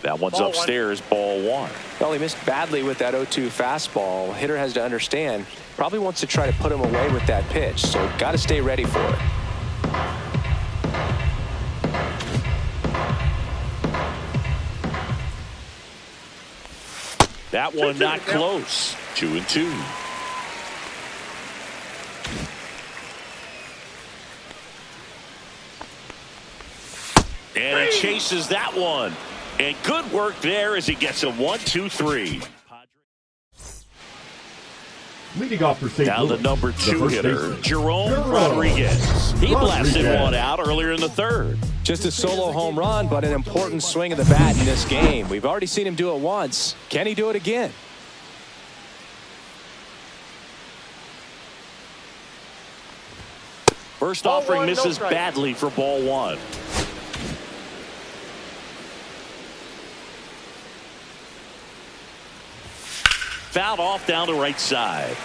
That one's upstairs, ball one. Well, he missed badly with that 0-2 fastball. Hitter has to understand, probably wants to try to put him away with that pitch, so got to stay ready for it. That one not close. 2-2. And he chases that one. And good work there as he gets a 1-2-3. Leading off for St. Now Louis, the number two first hitter, baseman, Jerome Rodriguez. He blasted one out earlier in the third. Just a solo home run, but an important swing of the bat in this game. We've already seen him do it once. Can he do it again? First offering misses badly for ball one. Fouled off down the right side.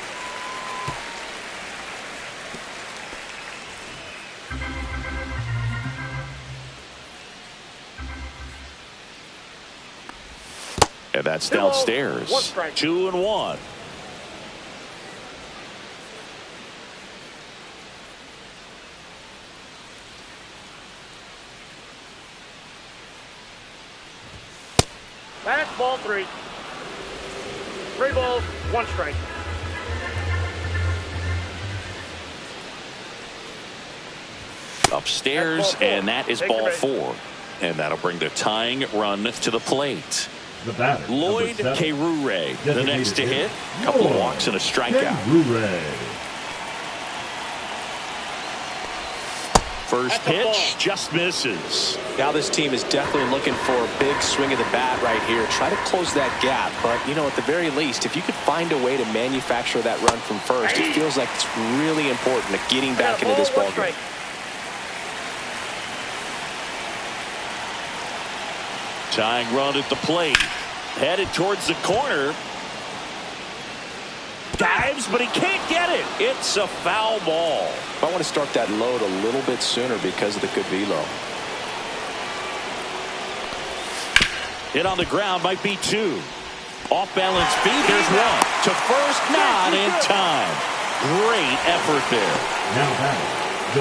And that's downstairs. 2-1. That's ball three. 3 balls, 1 strike. Upstairs, and that is ball 4. And that'll bring the tying run to the plate. The batter, Lloyd Kerure, the next to hit. Couple of walks and a strikeout. First pitch just misses. Now this team is definitely looking for a big swing of the bat right here. Try to close that gap. But, you know, at the very least, if you could find a way to manufacture that run from first, it feels like it's really important to getting back into this ball game. Tying run at the plate. Headed towards the corner. Dives, but he can't get it. It's a foul ball. I want to start that load a little bit sooner because of the good velo. Hit on the ground might be 2. Off balance feet. There's 1. To first, not in time. Great effort there.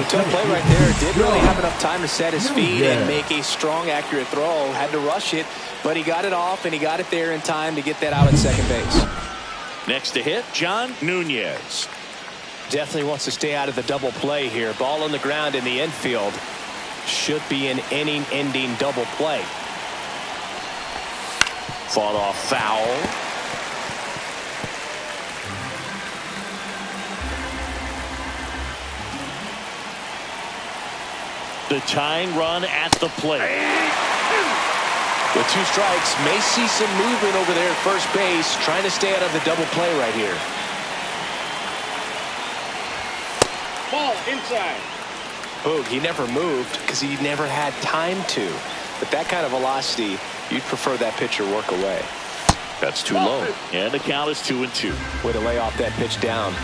Tough play right there. Didn't really have enough time to set his feet and make a strong, accurate throw. Had to rush it, but he got it off and he got it there in time to get that out at second base. Next to hit, John Nunez. Definitely wants to stay out of the double play here. Ball on the ground in the infield. Should be an inning-ending double play. Fought off foul. The tying run at the plate. With 2 strikes, may see some movement over there at first base, trying to stay out of the double play right here. Ball inside. Boog, he never moved because he never had time to. But that kind of velocity, you'd prefer that pitcher work away. That's too low. And the count is 2-2. Way to lay off that pitch down.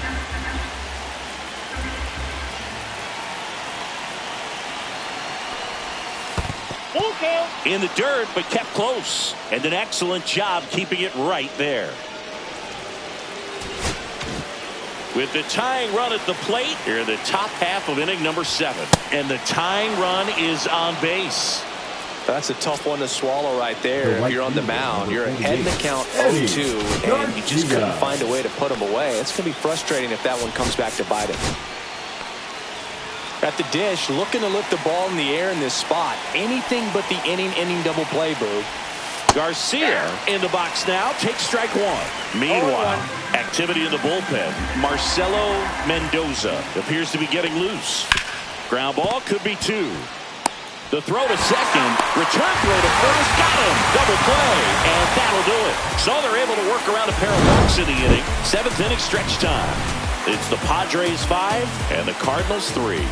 In the dirt, but kept close. And an excellent job keeping it right there. With the tying run at the plate, here in the top half of inning number 7. And the tying run is on base. That's a tough one to swallow right there. If you're on the mound, you're ahead in the count 0-2, and you just couldn't find a way to put him away. It's going to be frustrating if that one comes back to bite him. At the dish, looking to lift the ball in the air in this spot. Anything but the inning-ending double play, Boo. Garcia in the box now takes strike 1. Meanwhile, activity in the bullpen. Marcelo Mendoza appears to be getting loose. Ground ball could be 2. The throw to second, return throw to first, got him, double play, and that'll do it. So they're able to work around a pair of walks in the inning. 7th inning stretch time. It's the Padres 5 and the Cardinals 3.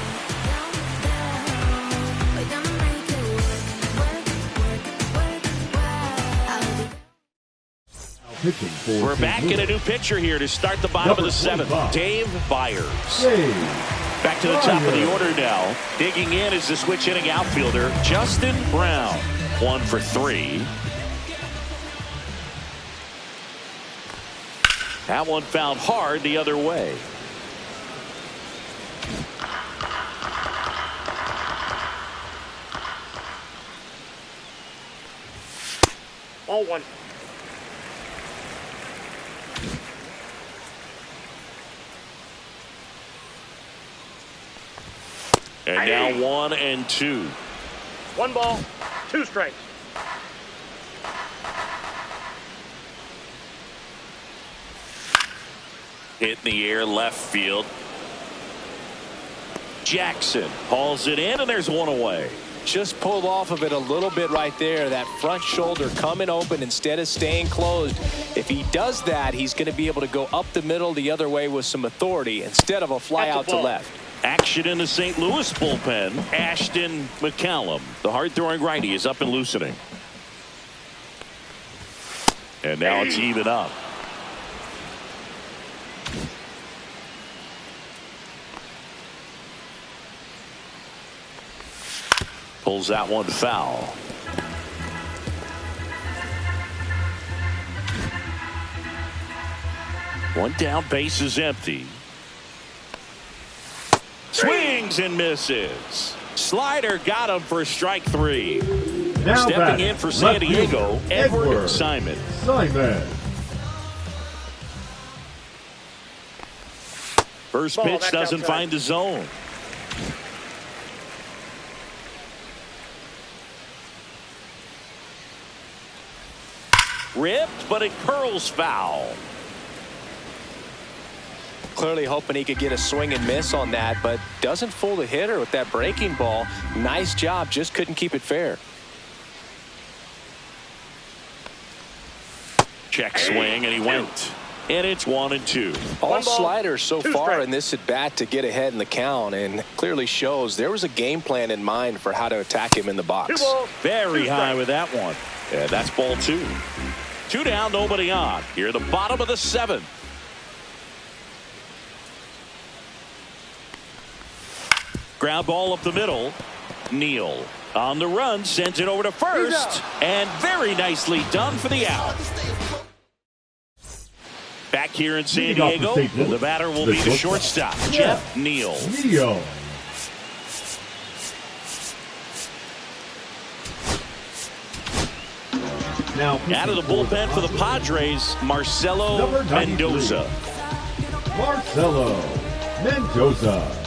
We're back in a new pitcher here to start the bottom of the 7th. Dave Byers. Back to the top of the order now. Digging in is the switch hitting outfielder, Justin Brown. 1 for 3. That one found hard the other way. Ball 1. And now 1-2. 1 ball, 2 strikes. Hit in the air left field. Jackson hauls it in, and there's 1 away. Just pulled off of it a little bit right there. That front shoulder coming open instead of staying closed. If he does that, he's going to be able to go up the middle the other way with some authority instead of a fly out to left. Action in the St. Louis bullpen. Ashton McCallum, the hard-throwing righty, is up and loosening. And now it's even up. Pulls that one foul. One down, base is empty. Swings and misses. Slider got him for strike 3. Now stepping in for San Diego, Edward Simon. First pitch doesn't find the zone. Ripped, but it curls foul. Clearly hoping he could get a swing and miss on that, but doesn't fool the hitter with that breaking ball. Nice job, just couldn't keep it fair. Check swing, and he went. And it's 1-2. All sliders so far in this at bat to get ahead in the count, and clearly shows there was a game plan in mind for how to attack him in the box. Very high with that one. Yeah, that's ball 2. 2 down, nobody on. Here at the bottom of the 7th. Ground ball up the middle. Neal on the run, sends it over to first, and very nicely done for the out. Back here in San Diego, the batter will be the shortstop, Jeff Neal. Now Out of the bullpen for the Padres, Marcelo Number 93. Mendoza. Marcelo Mendoza.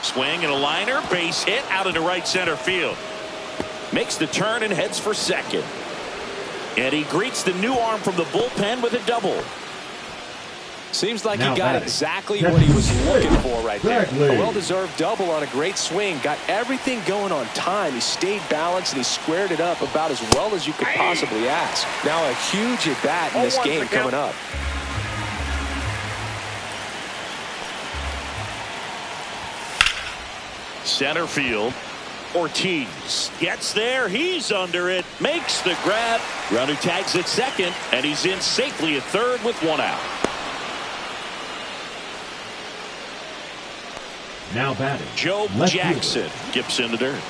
Swing and a liner, base hit out into right center field. Makes the turn and heads for second. And he greets the new arm from the bullpen with a double. Seems like Now he got batting. exactly what he was looking for right there. Exactly. A well-deserved double on a great swing. Got everything going on time. He stayed balanced and he squared it up about as well as you could possibly ask. Now a huge at-bat in this game coming up. Center field. Ortiz gets there. He's under it. Makes the grab. Runner tags at second. And he's in safely at third with one out. Now batting. Joe Left Jackson. Gibson to dirt.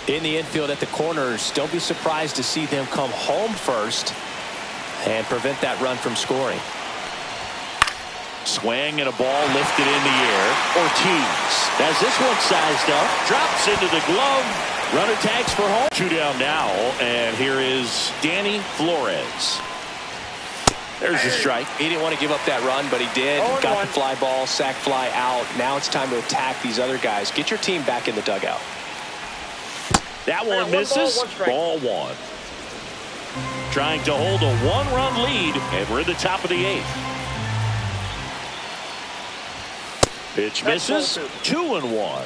In the infield at the corners, don't be surprised to see them come home first and prevent that run from scoring. Swing and a ball lifted in the air. Ortiz has this one sized up. Drops into the glove. Runner tags for home. 2 down now. And here is Danny Flores. There's the strike. He didn't want to give up that run, but he did. Got the fly ball, sac fly out. Now it's time to attack these other guys. Get your team back in the dugout. That one misses. Ball one. Trying to hold a 1-run lead. And we're in the top of the 8th. Pitch misses. 2-1.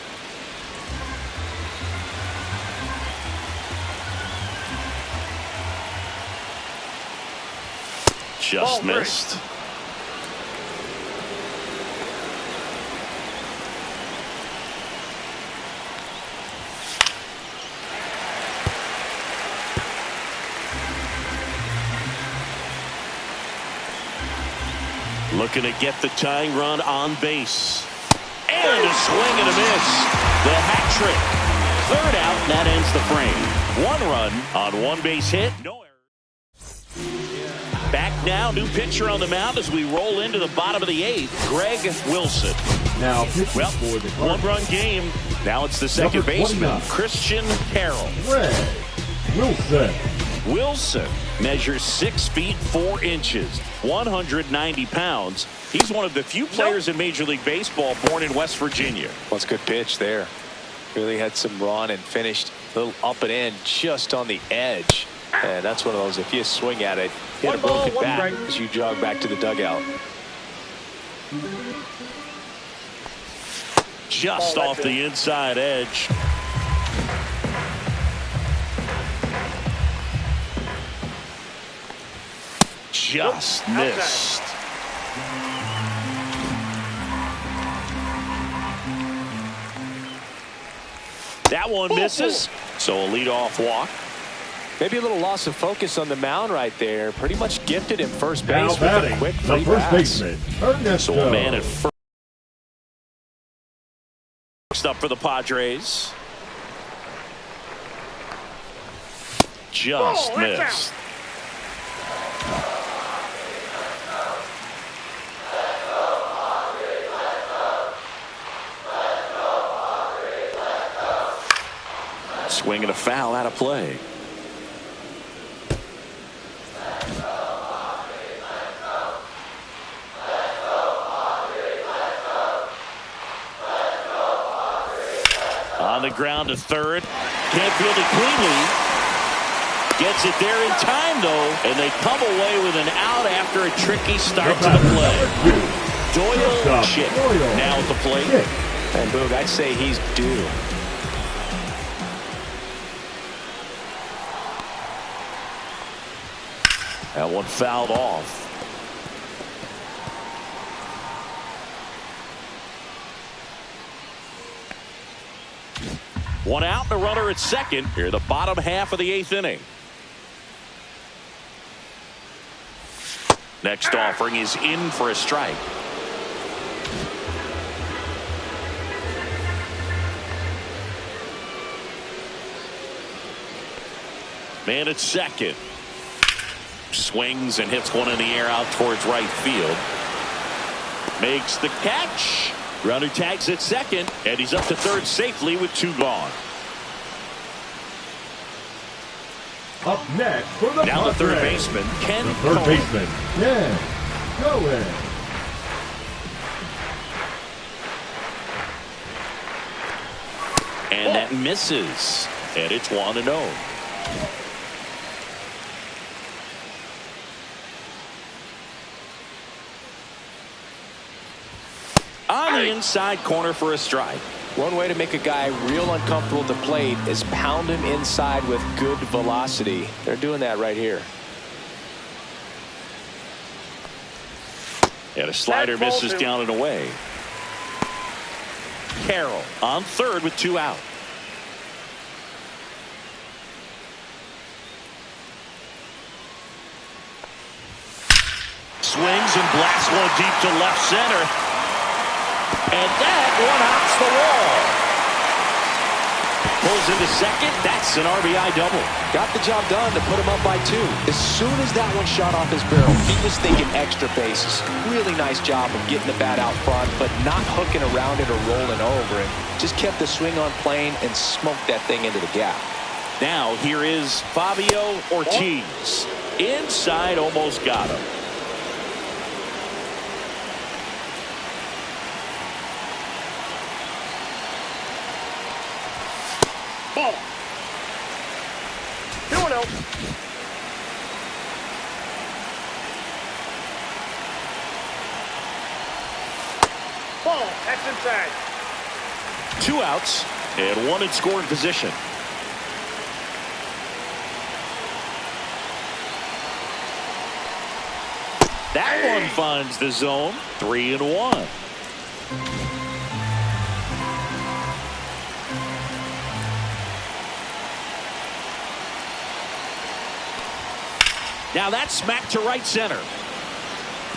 Just missed. Looking to get the tying run on base. And a swing and a miss. The hat trick. Third out, and that ends the frame. 1 run on 1 base hit. No error. Back now, new pitcher on the mound as we roll into the bottom of the 8th. Greg Wilson. Now pitching Well, for the Cardinals. 1-run game. Now it's the second Number baseman, 29. Christian Carroll. Greg Wilson. Wilson measures 6 feet 4 inches, 190 pounds. He's one of the few players in Major League Baseball born in West Virginia. Well, it's a good pitch there. Really had some run and finished a little up and in just on the edge. And that's one of those, if you swing at it, hit a broken bat as you jog back to the dugout. Just off the inside edge. Just missed. That one misses. So a leadoff walk. Maybe a little loss of focus on the mound right there. Pretty much gifted him first Now base with a batting. quick The free first pass. baseman. Ernesto. So a man at first. Next up for the Padres. Just missed. Swing and a foul out of play. On the ground to third. Can't field it cleanly. Gets it there in time, though. And they come away with an out after a tricky start to the play. Doyle Chip now at the plate. And Boog, I'd say he's due. That one fouled off. One out and a runner at second. Here the bottom half of the 8th inning. Next offering is in for a strike. Man at second. Swings and hits one in the air out towards right field. Makes the catch. Runner tags at second, and he's up to third safely with 2 gone. Up next for the Now the third Padres, baseman, Ken the third Cohen. baseman, Ken Cohen. And that misses. And it's 1-0. On the inside corner for a strike. One way to make a guy real uncomfortable at the plate is pound him inside with good velocity. They're doing that right here. And a slider misses down and away. Carroll on third with 2 out. Swings and blasts one deep to left center. And that one hops the wall. Pulls into second. That's an RBI double. Got the job done to put him up by 2. As soon as that one shot off his barrel, he was thinking extra bases. Really nice job of getting the bat out front, but not hooking around it or rolling over it. Just kept the swing on plane and smoked that thing into the gap. Now here is Fabio Ortiz. Inside, almost got him. Ball. 2-0. Ball. That's inside. 2 outs and 1 in scoring position. That one finds the zone. 3-1. Now that's smacked to right center.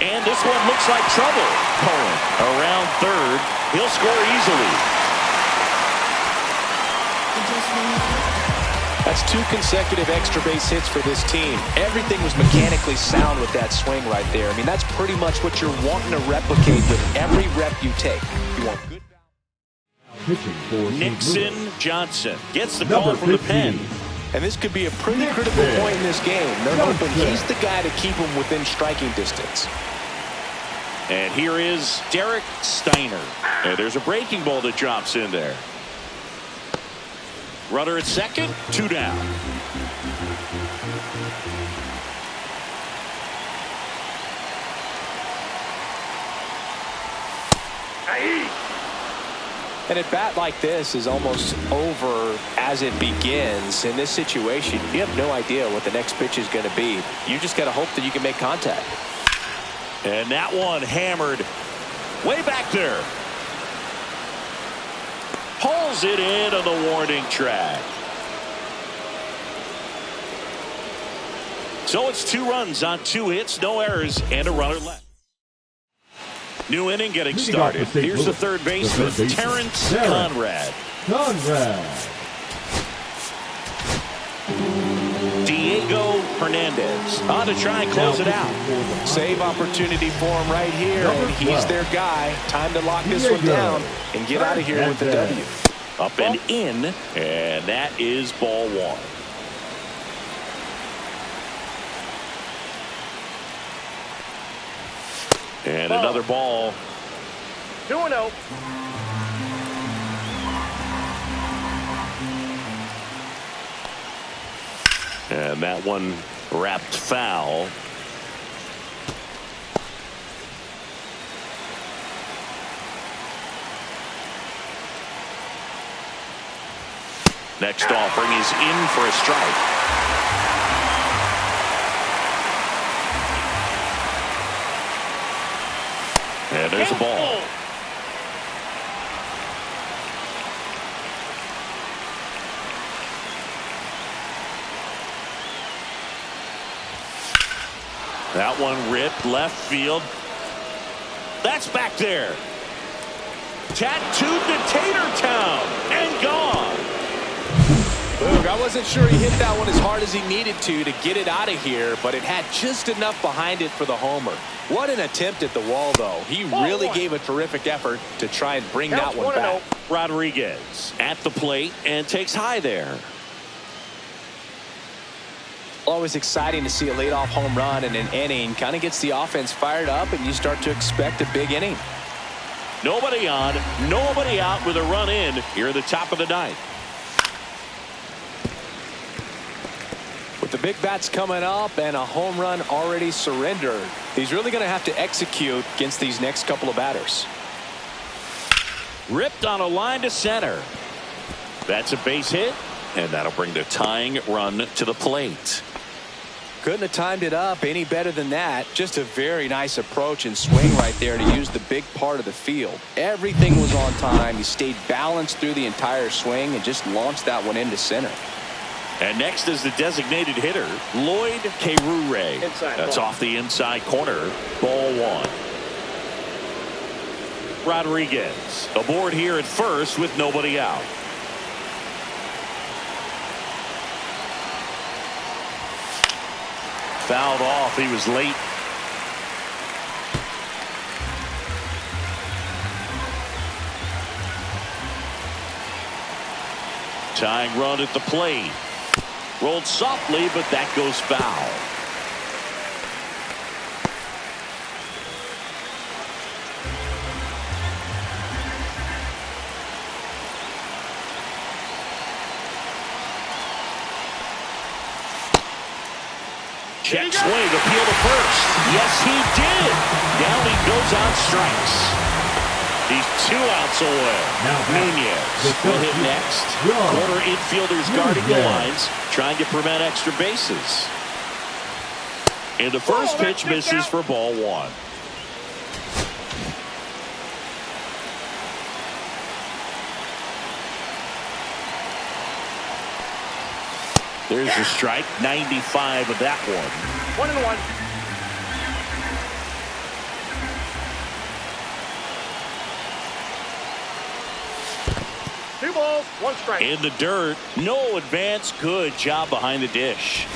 And this one looks like trouble. Cohen around third. He'll score easily. That's 2 consecutive extra base hits for this team. Everything was mechanically sound with that swing right there. I mean, that's pretty much what you're wanting to replicate with every rep you take. You want good. Pitching for St. Nixon Louis. Johnson gets the Number call from the 15. pen. And this could be a pretty critical point in this game. They're hoping he's the guy to keep him within striking distance. And here is Derek Steiner. And there's a breaking ball that drops in there. Runner at second, 2 down. And a bat like this is almost over as it begins. In this situation, you have no idea what the next pitch is going to be. You just got to hope that you can make contact. And that one hammered way back there. Pulls it in on the warning track. So it's 2 runs on 2 hits, no errors, and a runner left. New inning getting started. Here's the third baseman, Terrence Conrad. Diego Hernandez on to try and close it out. Save opportunity for him right here, and he's their guy. Time to lock this one down and get out of here with the W. Up and in, and that is ball 1. And another ball. 2-0. And that one wrapped foul. Next offering is in for a strike. And there's a ball. That one ripped left field. That's back there. Tattooed to Tater Town and gone. Look, I wasn't sure he hit that one as hard as he needed to get it out of here, but it had just enough behind it for the homer. What an attempt at the wall, though. He really gave a terrific effort to try and bring that one back. Rodriguez at the plate and takes high there. Always exciting to see a leadoff home run in an inning. Kind of gets the offense fired up, and you start to expect a big inning. Nobody on, nobody out with a run in here at the top of the ninth. With the big bats coming up and a home run already surrendered, he's really going to have to execute against these next couple of batters. Ripped on a line to center. That's a base hit, and that'll bring the tying run to the plate. Couldn't have timed it up any better than that. Just a very nice approach and swing right there to use the big part of the field. Everything was on time. He stayed balanced through the entire swing and just launched that one into center. And next is the designated hitter, Lloyd Kerure. That's off the inside corner. Ball one. Rodriguez aboard here at first with nobody out. Fouled off. He was late. Tying run at the plate. Rolled softly, but that goes foul. Check swing, appeal to first. Yes, he did. Down he goes on strikes. He's 2 outs away. Nunez will hit next. Corner infielders guarding the lines, trying to prevent extra bases. And the first pitch misses for ball one. There's the strike, 95 of that one. 1-1. Two balls, one strike. In the dirt, no advance. Good job behind the dish.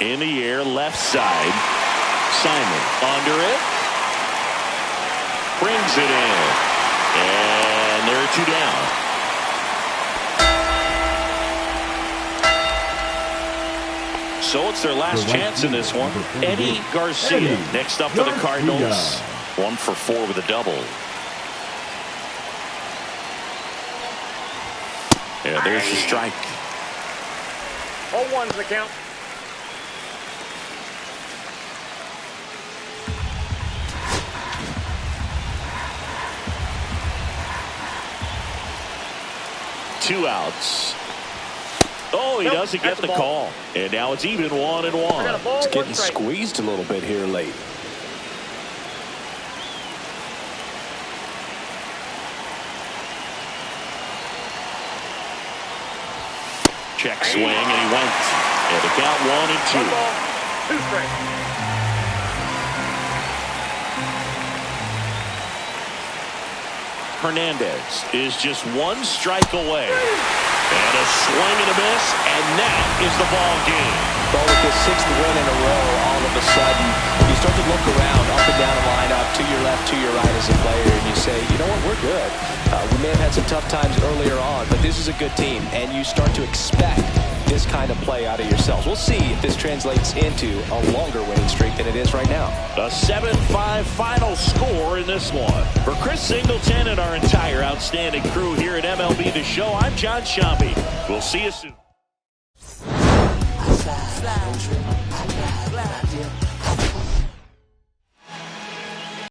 In the air, left side. Simon under it. Brings it in. And there are 2 down. So it's their last chance in this one. Eddie Garcia next up for the Cardinals. 1 for 4 with a double. Yeah, there's the strike. 0-1's the count. Two outs. Oh, he doesn't get the call. And now it's even 1-1. It's getting squeezed a little bit here late. Check swing, and he went. And the count 1-2. 2 strikes. Hernandez is just 1 strike away. And a swing and a miss, and that is the ball game. Well, with the 6th win in a row, all of a sudden, you start to look around, up and down the lineup, to your left, to your right as a player, and you say, you know what, we're good. We may have had some tough times earlier on, but this is a good team, and you start to expect this kind of play out of yourselves. We'll see if this translates into a longer winning streak than it is right now. A 7-5 final score in this one. For Chris Singleton and our entire outstanding crew here at MLB The Show, I'm John Shambi. We'll see you soon.